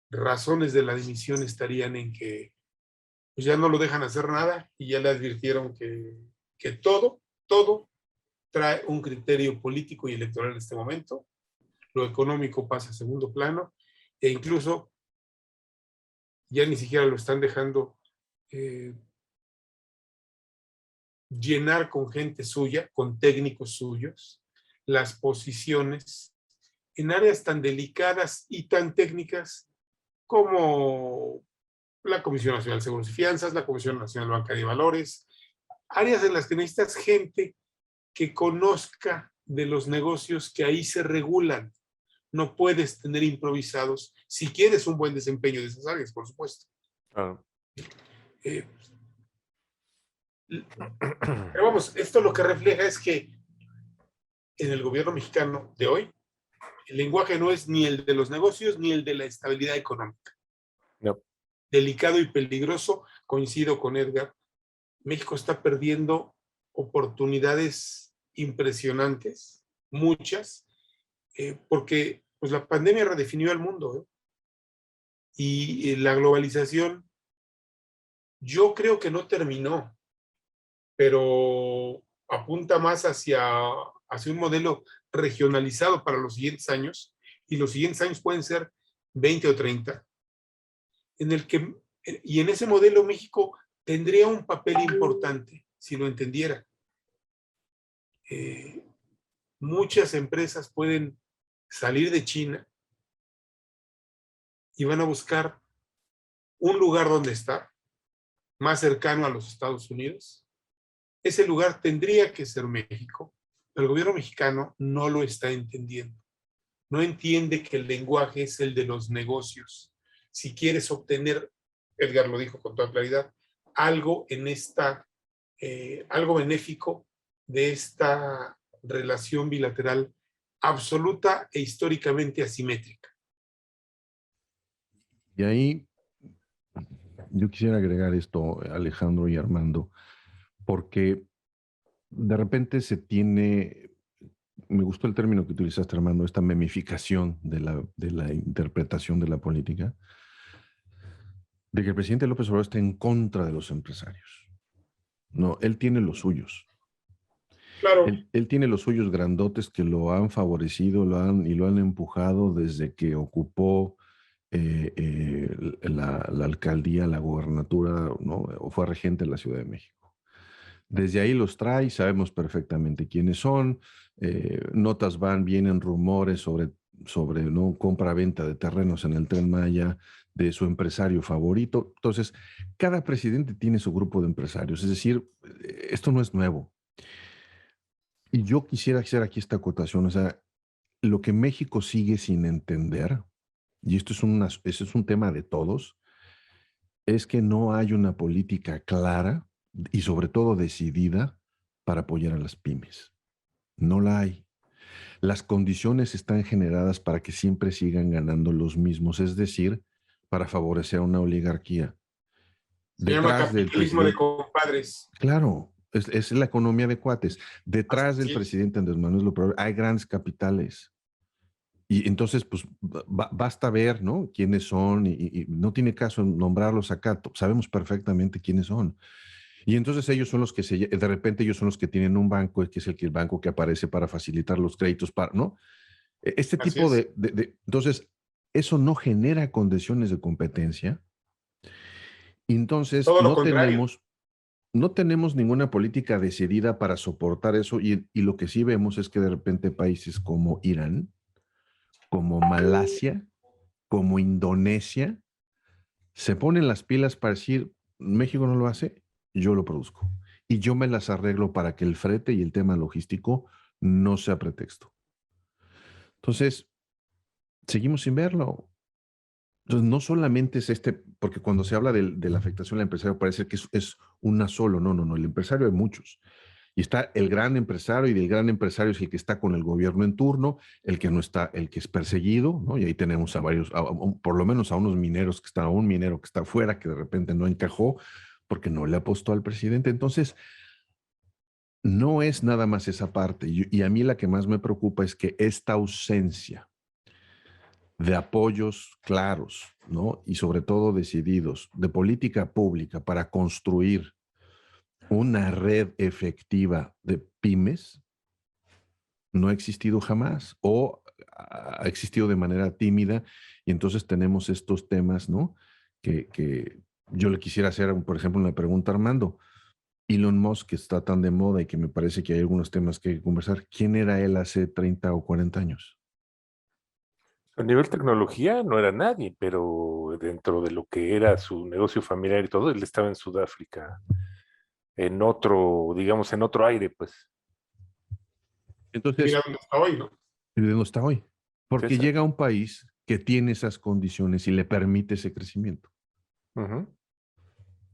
C: razones de la dimisión estarían en que pues ya no lo dejan hacer nada y ya le advirtieron que todo trae un criterio político y electoral en este momento. Lo económico pasa a segundo plano e incluso ya ni siquiera lo están dejando llenar con gente suya, con técnicos suyos, las posiciones en áreas tan delicadas y tan técnicas como la Comisión Nacional de Seguros y Fianzas, la Comisión Nacional de Banca y Valores, áreas en las que necesitas gente que conozca de los negocios que ahí se regulan. No puedes tener improvisados si quieres un buen desempeño de esas áreas, por supuesto.
A: Claro.
C: Pero vamos, esto lo que refleja es que en el gobierno mexicano de hoy, el lenguaje no es ni el de los negocios ni el de la estabilidad económica.
A: No.
C: Delicado y peligroso, coincido con Edgar. México está perdiendo oportunidades impresionantes, muchas, porque pues, la pandemia redefinió el mundo, y la globalización, yo creo que no terminó, pero apunta más hacia un modelo regionalizado para los siguientes años, y los siguientes años pueden ser 20 o 30, en el que, y en ese modelo México tendría un papel importante, si lo entendiera. Muchas empresas pueden salir de China y van a buscar un lugar donde estar, más cercano a los Estados Unidos. Ese lugar tendría que ser México, pero el gobierno mexicano no lo está entendiendo. No entiende que el lenguaje es el de los negocios. Si quieres obtener, Edgar lo dijo con toda claridad, algo en algo benéfico de esta relación bilateral absoluta e históricamente asimétrica.
B: Y ahí yo quisiera agregar esto, Alejandro y Armando, porque de repente se tiene, me gustó el término que utilizaste, Armando, esta memificación de la interpretación de la política, de que el presidente López Obrador está en contra de los empresarios. No, él tiene los suyos.
C: Claro.
B: Él tiene los suyos grandotes que lo han favorecido lo han empujado desde que ocupó la alcaldía, la gobernatura, ¿no? O fue regente de la Ciudad de México. Desde ahí los trae, sabemos perfectamente quiénes son, notas van, vienen rumores sobre ¿no? compra-venta de terrenos en el Tren Maya de su empresario favorito. Entonces, cada presidente tiene su grupo de empresarios, es decir, esto no es nuevo. Y yo quisiera hacer aquí esta acotación, o sea, lo que México sigue sin entender, y esto es un tema de todos, es que no hay una política clara y sobre todo decidida para apoyar a las pymes. No la hay. Las condiciones están generadas para que siempre sigan ganando los mismos, es decir, para favorecer a una oligarquía.
C: Se llama capitalismo de compadres.
B: Claro, es la economía de cuates. Detrás del presidente Andrés Manuel López Obrador hay grandes capitales. Y entonces, pues, basta ver, ¿no? Quiénes son y no tiene caso nombrarlos acá. Sabemos perfectamente quiénes son. Y entonces ellos son los que de repente ellos son los que tienen un banco, que es el banco que aparece para facilitar los créditos, ¿no? Este tipo entonces, eso no genera condiciones de competencia. Entonces,
C: todo lo contrario.
B: no tenemos ninguna política decidida para soportar eso y lo que sí vemos es que de repente países como Irán, como Malasia, como Indonesia, se ponen las pilas para decir, México no lo hace, yo lo produzco. Y yo me las arreglo para que el frete y el tema logístico no sea pretexto. Entonces, seguimos sin verlo. Entonces, no solamente es porque cuando se habla de la afectación al empresario parece que es una solo, no, el empresario hay muchos. Y está el gran empresario, y del gran empresario es el que está con el gobierno en turno, el que no está, el que es perseguido, ¿no? Y ahí tenemos a varios, por lo menos a unos mineros que están, a un minero que está afuera, que de repente no encajó porque no le apostó al presidente. Entonces, no es nada más esa parte. Y a mí la que más me preocupa es que esta ausencia de apoyos claros, ¿no? Y sobre todo decididos, de política pública para construir una red efectiva de pymes, no ha existido jamás o ha existido de manera tímida y entonces tenemos estos temas, ¿no? Que yo le quisiera hacer, por ejemplo, una pregunta a Armando. Elon Musk, que está tan de moda y que me parece que hay algunos temas que hay que conversar, ¿quién era él hace 30 o 40 años?
A: A nivel tecnología no era nadie, pero dentro de lo que era su negocio familiar y todo, él estaba en Sudáfrica, en otro, digamos, en otro aire, pues.
B: Entonces,
C: Mira dónde está hoy, ¿no?
B: ¿de dónde está hoy? Porque
A: César.
B: llega a un país que tiene esas condiciones y le permite ese crecimiento.
A: Ujú,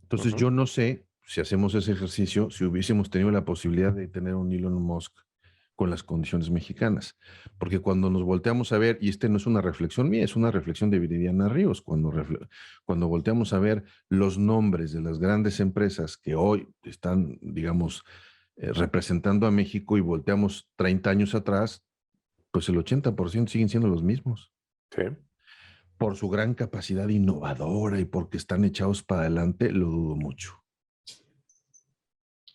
B: Entonces,
A: ujú.
B: yo no sé si hacemos ese ejercicio, si hubiésemos tenido la posibilidad de tener un Elon Musk con las condiciones mexicanas. Porque cuando nos volteamos a ver, y este no es una reflexión mía, es una reflexión de Viridiana Ríos, cuando volteamos a ver los nombres de las grandes empresas que hoy están, digamos, representando a México y volteamos 30 años atrás, pues el 80% siguen siendo los mismos.
A: Sí.
B: Por su gran capacidad innovadora y porque están echados para adelante, lo dudo mucho.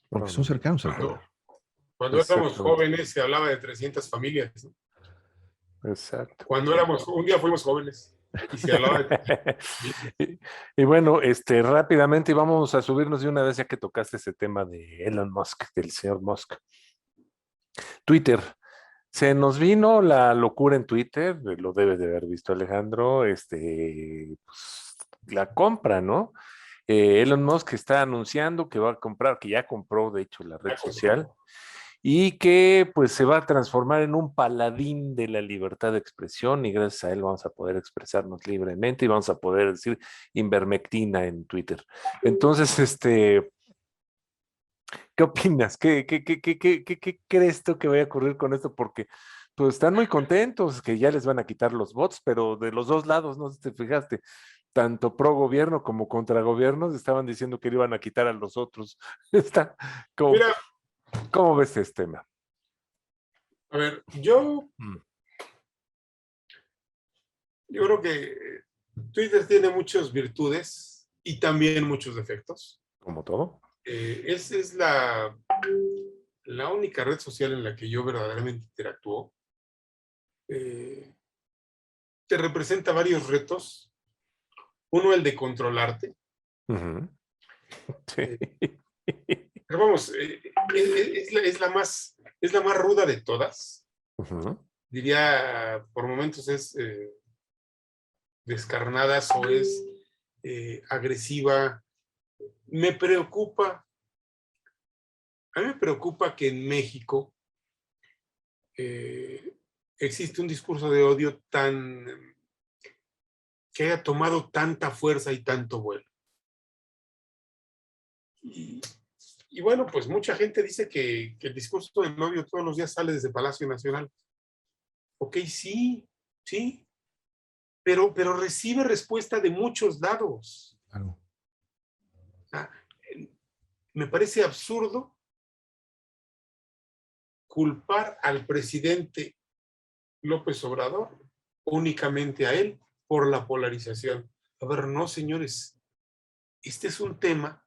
B: Porque
A: No,
B: son
A: no.
B: cercanos al poder.
C: Cuando éramos
A: Exactamente.
C: jóvenes se hablaba de 300 familias, ¿no?
A: Exacto.
C: Cuando éramos, un día fuimos jóvenes y se hablaba de 300 familias.
A: Y bueno, rápidamente y vamos a subirnos de una vez ya que tocaste ese tema de Elon Musk, del señor Musk. Twitter. Se nos vino la locura en Twitter, lo debes de haber visto Alejandro, pues, la compra, ¿no? Elon Musk está anunciando que va a comprar, que ya compró de hecho la red
C: Ya
A: social
C: compró.
A: y que pues se va a transformar en un paladín de la libertad de expresión y gracias a él vamos a poder expresarnos libremente y vamos a poder decir invermectina en Twitter. Entonces, ¿qué opinas? ¿Qué crees tú que vaya a ocurrir con esto? Porque pues están muy contentos que ya les van a quitar los bots, pero de los dos lados, no sé si te fijaste, tanto pro gobierno como contra gobiernos estaban diciendo que le iban a quitar a los otros. Está, ¿cómo,
C: Mira,
A: cómo ves este tema?
C: a ver, yo creo que Twitter tiene muchas virtudes y también muchos defectos.
A: Como todo.
C: Esa es la única red social en la que yo verdaderamente interactúo. Te representa varios retos. Uno, el de controlarte.
A: Ujú. Sí.
C: Eh, pero vamos, es la más ruda de todas.
A: Ujú.
C: Diría, por momentos es descarnada o es agresiva. Me preocupa, a mí me preocupa que en México existe un discurso de odio que haya tomado tanta fuerza y tanto vuelo. Y bueno, pues mucha gente dice que el discurso del odio todos los días sale desde Palacio Nacional. Ok, sí, sí, pero recibe respuesta de muchos lados.
B: Claro.
C: Ah, me parece absurdo culpar al presidente López Obrador, únicamente a él, por la polarización. A ver, no, señores, este es un tema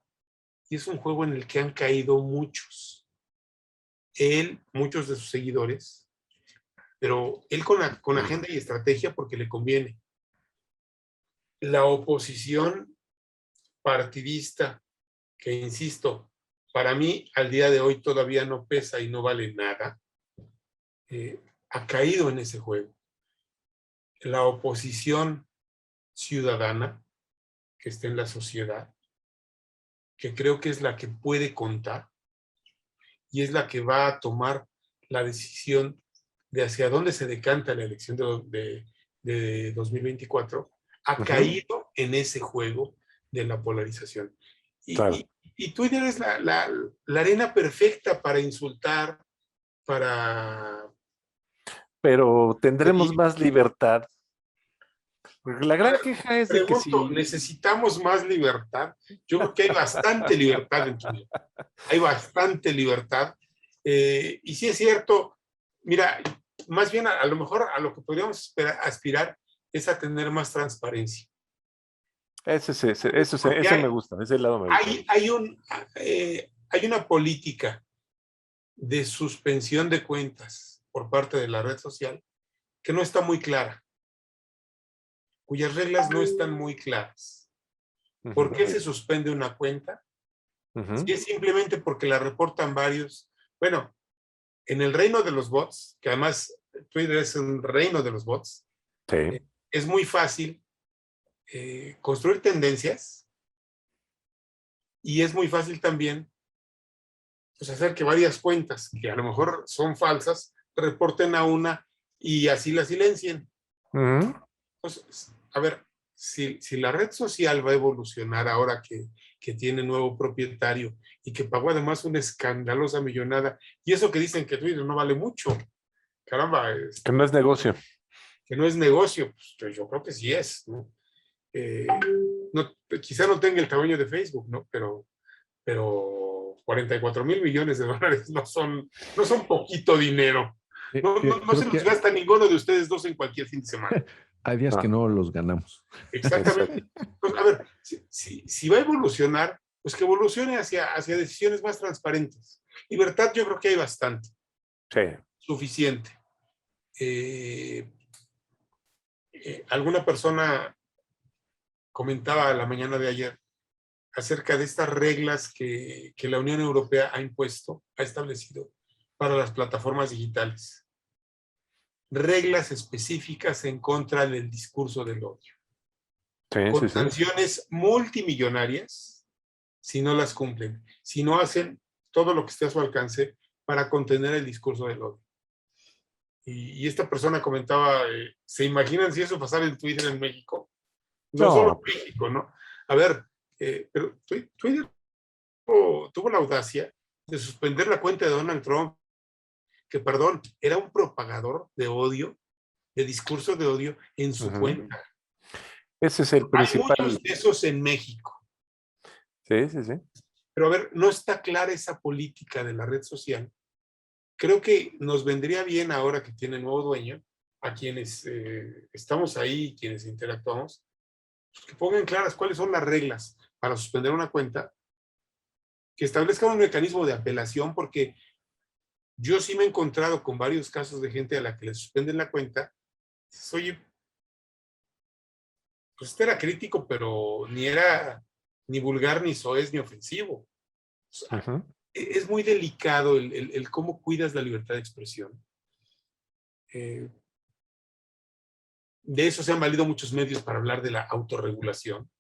C: y es un juego en el que han caído muchos. Él, muchos de sus seguidores, pero él con agenda y estrategia porque le conviene. La oposición partidista, que insisto, para mí al día de hoy todavía no pesa y no vale nada, ha caído en ese juego. La oposición ciudadana que está en la sociedad, que creo que es la que puede contar y es la que va a tomar la decisión de hacia dónde se decanta la elección de 2024, ha caído en ese juego de la polarización.
A: Claro.
C: Y Twitter es la arena perfecta para insultar, para...
A: Pero tendremos más libertad. Porque la gran queja es de que
C: Pregunto,
A: si...
C: ¿necesitamos más libertad? Yo creo que hay bastante libertad en Twitter. Hay bastante libertad. Y sí es cierto, mira, más bien a lo mejor a lo que podríamos aspirar es a tener más transparencia.
A: Eso me gusta, ese lado me gusta.
C: Hay una política de suspensión de cuentas por parte de la red social que no está muy clara, cuyas reglas no están muy claras. ¿Por qué se suspende una cuenta? Si es simplemente porque la reportan varios. Bueno, en el reino de los bots, que además Twitter es un reino de los bots,
A: Sí.
C: Es muy fácil construir tendencias y es muy fácil también pues, hacer que varias cuentas, que a lo mejor son falsas, reporten a una y así la silencien. Entonces, a ver, si la red social va a evolucionar ahora que tiene nuevo propietario y que pagó además una escandalosa millonada, y eso que dicen que Twitter no vale mucho, caramba,
A: Que no es negocio.
C: Que no es negocio, pues yo creo que sí es, ¿no? Quizá no tenga el tamaño de Facebook, ¿no? Pero 44,000 millones de dólares no son poquito dinero. No se los gasta ninguno de ustedes dos en cualquier fin de semana.
B: Hay días que no los ganamos.
C: Exactamente. Pues, a ver, si va a evolucionar, pues que evolucione hacia decisiones más transparentes. Libertad yo creo que hay bastante.
A: Sí.
C: Suficiente. Alguna persona comentaba la mañana de ayer acerca de estas reglas que la Unión Europea ha impuesto, ha establecido para las plataformas digitales. Reglas específicas en contra del discurso del odio. Con sanciones multimillonarias si no las cumplen, si no hacen todo lo que esté a su alcance para contener el discurso del odio. Y esta persona comentaba, ¿se imaginan si eso pasara en Twitter en México? No solo en México, ¿no? A ver, pero Twitter tuvo la audacia de suspender la cuenta de Donald Trump, que, perdón, era un propagador de odio, de discurso de odio en su cuenta.
A: Ese es el principal.
C: Hay muchos de esos en México.
A: Sí.
C: Pero a ver, no está clara esa política de la red social. Creo que nos vendría bien ahora que tiene nuevo dueño, a quienes estamos ahí, quienes interactuamos, pues que pongan claras cuáles son las reglas para suspender una cuenta, que establezcan un mecanismo de apelación, porque yo sí me he encontrado con varios casos de gente a la que le suspenden la cuenta. Oye, pues este era crítico, pero ni era ni vulgar, ni soez, ni ofensivo. O sea, es muy delicado el cómo cuidas la libertad de expresión. De eso se han valido muchos medios para hablar de la autorregulación,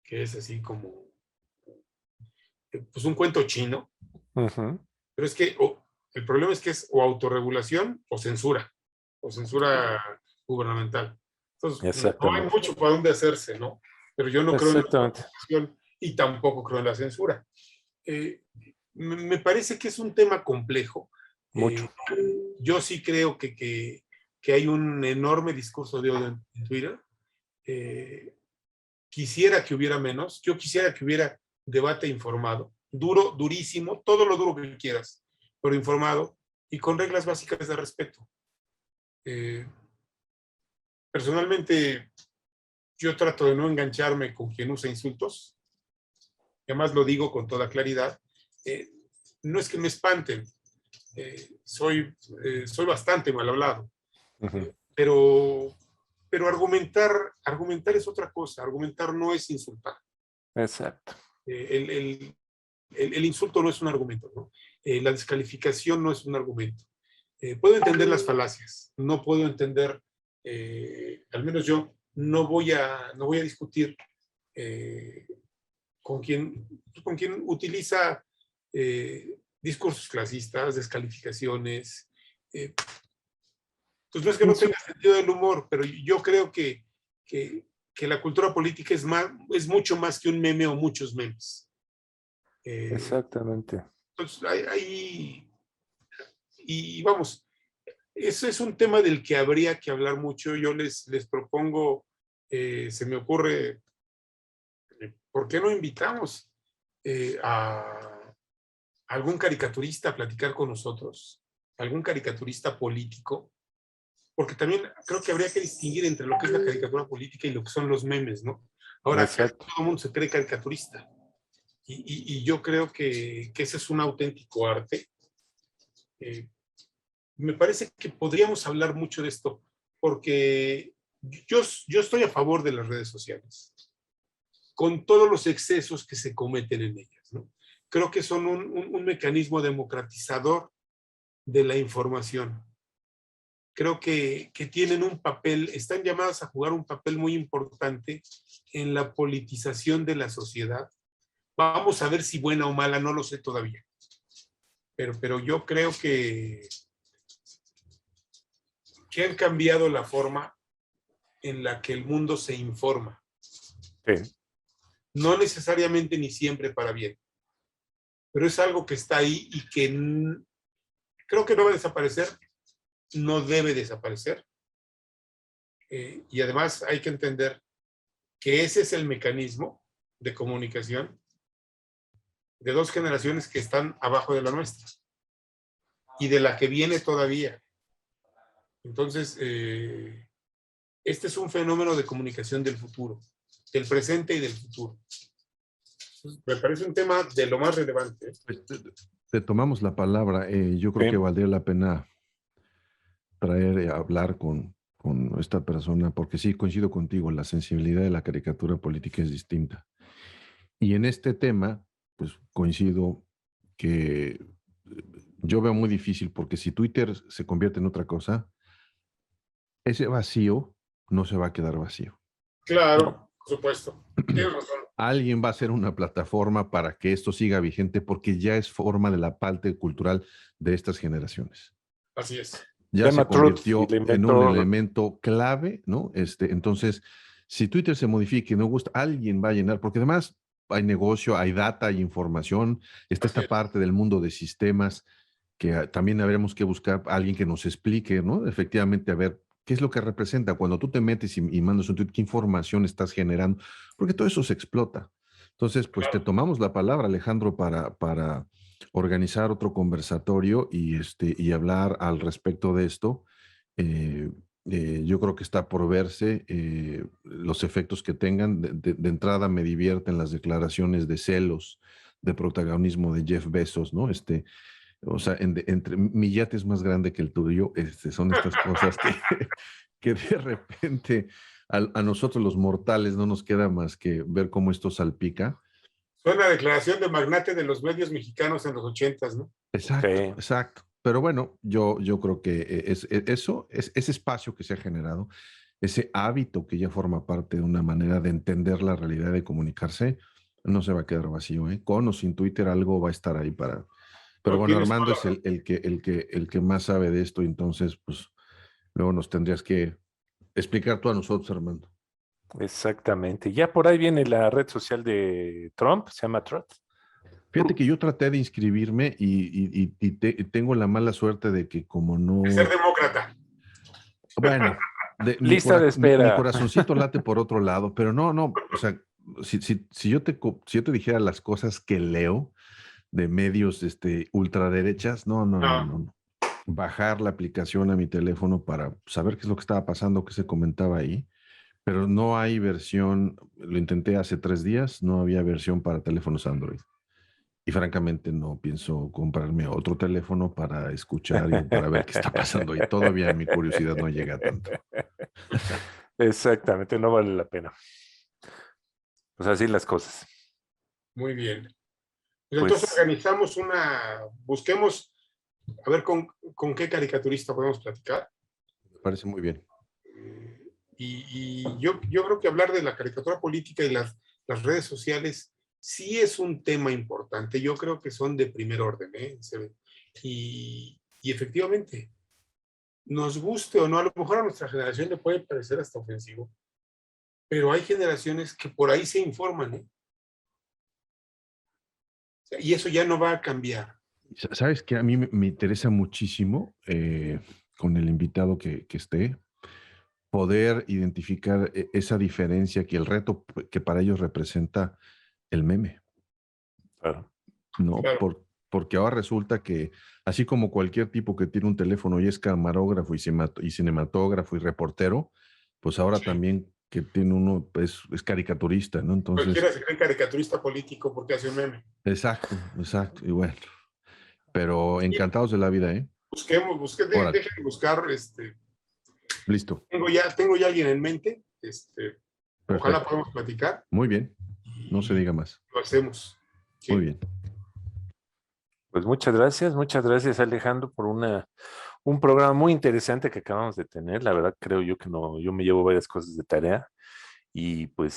C: que es así como pues un cuento chino. Pero es que el problema es que es o autorregulación o censura gubernamental. Entonces, no hay mucho para dónde hacerse, ¿no? Pero yo no creo en la autorregulación y tampoco creo en la censura. Me parece que es un tema complejo.
A: Mucho.
C: Yo sí creo que hay un enorme discurso de odio en Twitter. Quisiera que hubiera menos. Yo quisiera que hubiera debate informado, durísimo, todo lo duro que quieras, pero informado y con reglas básicas de respeto. Personalmente, yo trato de no engancharme con quien usa insultos. Además lo digo con toda claridad. No es que me espanten. Soy bastante mal hablado. Pero argumentar es otra cosa. Argumentar no es insultar.
A: Exacto.
C: el insulto no es un argumento, ¿no? La descalificación no es un argumento. Puedo entender las falacias, no puedo entender, al menos yo, no voy a discutir con quien utiliza discursos clasistas, descalificaciones. Pues no es que no tenga sentido del humor, pero yo creo que la cultura política es mucho más que un meme o muchos memes.
A: Exactamente.
C: Entonces, y vamos, eso es un tema del que habría que hablar mucho. Yo les propongo, se me ocurre, ¿por qué no invitamos a algún caricaturista a platicar con nosotros? Algún caricaturista político, porque también creo que habría que distinguir entre lo que es la caricatura política y lo que son los memes, ¿no? Ahora, todo el mundo se cree caricaturista. Y yo creo que ese es un auténtico arte. Me parece que podríamos hablar mucho de esto, porque yo estoy a favor de las redes sociales, con todos los excesos que se cometen en ellas, ¿no? Creo que son un mecanismo democratizador de la información. Creo que tienen un papel, están llamadas a jugar un papel muy importante en la politización de la sociedad. Vamos a ver si buena o mala, no lo sé todavía. Pero yo creo que han cambiado la forma en la que el mundo se informa.
A: Sí.
C: No necesariamente ni siempre para bien, pero es algo que está ahí y que creo que no va a desaparecer, no debe desaparecer. Y además hay que entender que ese es el mecanismo de comunicación de dos generaciones que están abajo de la nuestra y de la que viene todavía. Entonces, este es un fenómeno de comunicación del futuro, del presente y del futuro. Me parece un tema de lo más relevante.
B: Pues te tomamos la palabra. Yo creo que valdría la pena traer, hablar con esta persona, porque sí, coincido contigo, la sensibilidad de la caricatura política es distinta. Y en este tema, pues coincido que yo veo muy difícil, porque si Twitter se convierte en otra cosa, ese vacío no se va a quedar vacío.
C: Claro, por supuesto. Tienes razón.
B: Alguien va a hacer una plataforma para que esto siga vigente, porque ya es forma de la parte cultural de estas generaciones.
C: Así es.
B: Ya se convirtió en un elemento clave, ¿no? Entonces, si Twitter se modifica y no gusta, alguien va a llenar, porque además hay negocio, hay data, hay información, está esta parte del mundo de sistemas que también habremos que buscar a alguien que nos explique, ¿no? Efectivamente, a ver, ¿qué es lo que representa? Cuando tú te metes y mandas un tweet, ¿qué información estás generando? Porque todo eso se explota. Entonces, pues te tomamos la palabra, Alejandro, para organizar otro conversatorio y hablar al respecto de esto. Yo creo que está por verse los efectos que tengan. De entrada me divierten las declaraciones de celos, de protagonismo de Jeff Bezos, ¿no? O sea, entre mi yate es más grande que el tuyo, son estas cosas que de repente a nosotros los mortales no nos queda más que ver cómo esto salpica.
C: Fue una declaración de magnate de los medios mexicanos en los 80s, ¿no?
B: Exacto, exacto. Pero bueno, yo creo que ese espacio que se ha generado, ese hábito que ya forma parte de una manera de entender la realidad, de comunicarse, no se va a quedar vacío, ¿eh? Con o sin Twitter algo va a estar ahí para... Pero bueno, Armando es el que más sabe de esto, entonces, pues, luego nos tendrías que explicar tú a nosotros, Armando.
A: Exactamente. Ya por ahí viene la red social de Trump, se llama Truth.
B: Fíjate que yo traté de inscribirme y tengo la mala suerte de que como no...
C: Ser demócrata.
B: Bueno,
A: lista de espera.
B: Mi corazoncito late por otro lado, pero no, o sea, si yo te dijera las cosas que leo de medios ultraderechas, no. Bajar la aplicación a mi teléfono para saber qué es lo que estaba pasando, qué se comentaba ahí, pero no hay versión, lo intenté hace 3 días, no había versión para teléfonos Android. Y francamente no pienso comprarme otro teléfono para escuchar y para ver qué está pasando. Y todavía mi curiosidad no llega tanto.
A: Exactamente, no vale la pena. Pues así las cosas.
C: Muy bien. Pues entonces organizamos busquemos, a ver con qué caricaturista podemos platicar.
B: Me parece muy bien.
C: Y yo creo que hablar de la caricatura política y las redes sociales sí es un tema importante. Yo creo que son de primer orden, ¿eh? Y efectivamente, nos guste o no, a lo mejor a nuestra generación le puede parecer hasta ofensivo, pero hay generaciones que por ahí se informan, ¿eh? Y eso ya no va a cambiar.
B: ¿Sabes qué? A mí me interesa muchísimo, con el invitado que esté, poder identificar esa diferencia, que el reto que para ellos representa el meme,
A: Claro.
B: ¿no?
C: Claro.
B: Porque ahora resulta que, así como cualquier tipo que tiene un teléfono y es camarógrafo y cinematógrafo y reportero, pues ahora
C: Sí.
B: también que tiene uno, pues es caricaturista, ¿no? Entonces,
C: Cualquiera se cree caricaturista político porque hace un meme.
B: exacto, y bueno, pero encantados de la vida, ¿eh?
C: Dejen de buscar,
B: Listo.
C: tengo ya alguien en mente, ojalá
B: Perfecto.
C: podamos platicar.
B: Muy bien, no se diga más.
C: Lo hacemos. Sí.
B: Muy bien.
A: Pues muchas gracias Alejandro por un programa muy interesante que acabamos de tener. La verdad creo yo que no, yo me llevo varias cosas de tarea y pues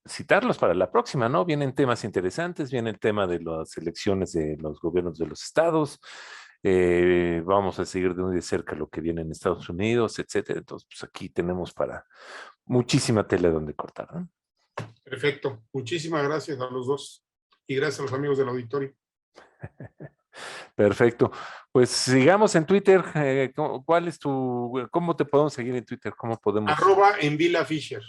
A: citarlos para la próxima, ¿no? Vienen temas interesantes, viene el tema de las elecciones de los gobiernos de los estados. Vamos a seguir de muy de cerca lo que viene en Estados Unidos, etcétera. Entonces, pues aquí tenemos para muchísima tela donde cortar, ¿no?
C: Perfecto. Muchísimas gracias a los dos y gracias a los amigos del auditorio.
A: Perfecto. Pues sigamos en Twitter. ¿Cómo te podemos seguir en Twitter? ¿Cómo podemos?
C: @envilafisher.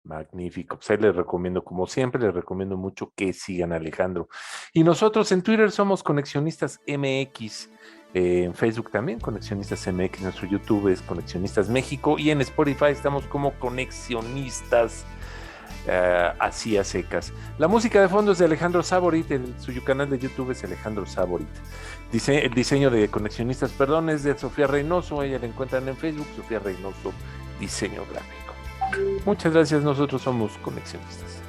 A: Magnífico. Pues ahí les recomiendo, como siempre, les recomiendo mucho que sigan a Alejandro. Y nosotros en Twitter somos Conexionistas MX. En Facebook también, Conexionistas MX. Nuestro YouTube es Conexionistas México. Y en Spotify estamos como Conexionistas. Así a secas. La música de fondo es de Alejandro Saborit, su canal de YouTube es Alejandro Saborit. El diseño de Conexionistas, es de Sofía Reynoso, ella la encuentran en Facebook, Sofía Reynoso, diseño gráfico. Muchas gracias, nosotros somos Conexionistas.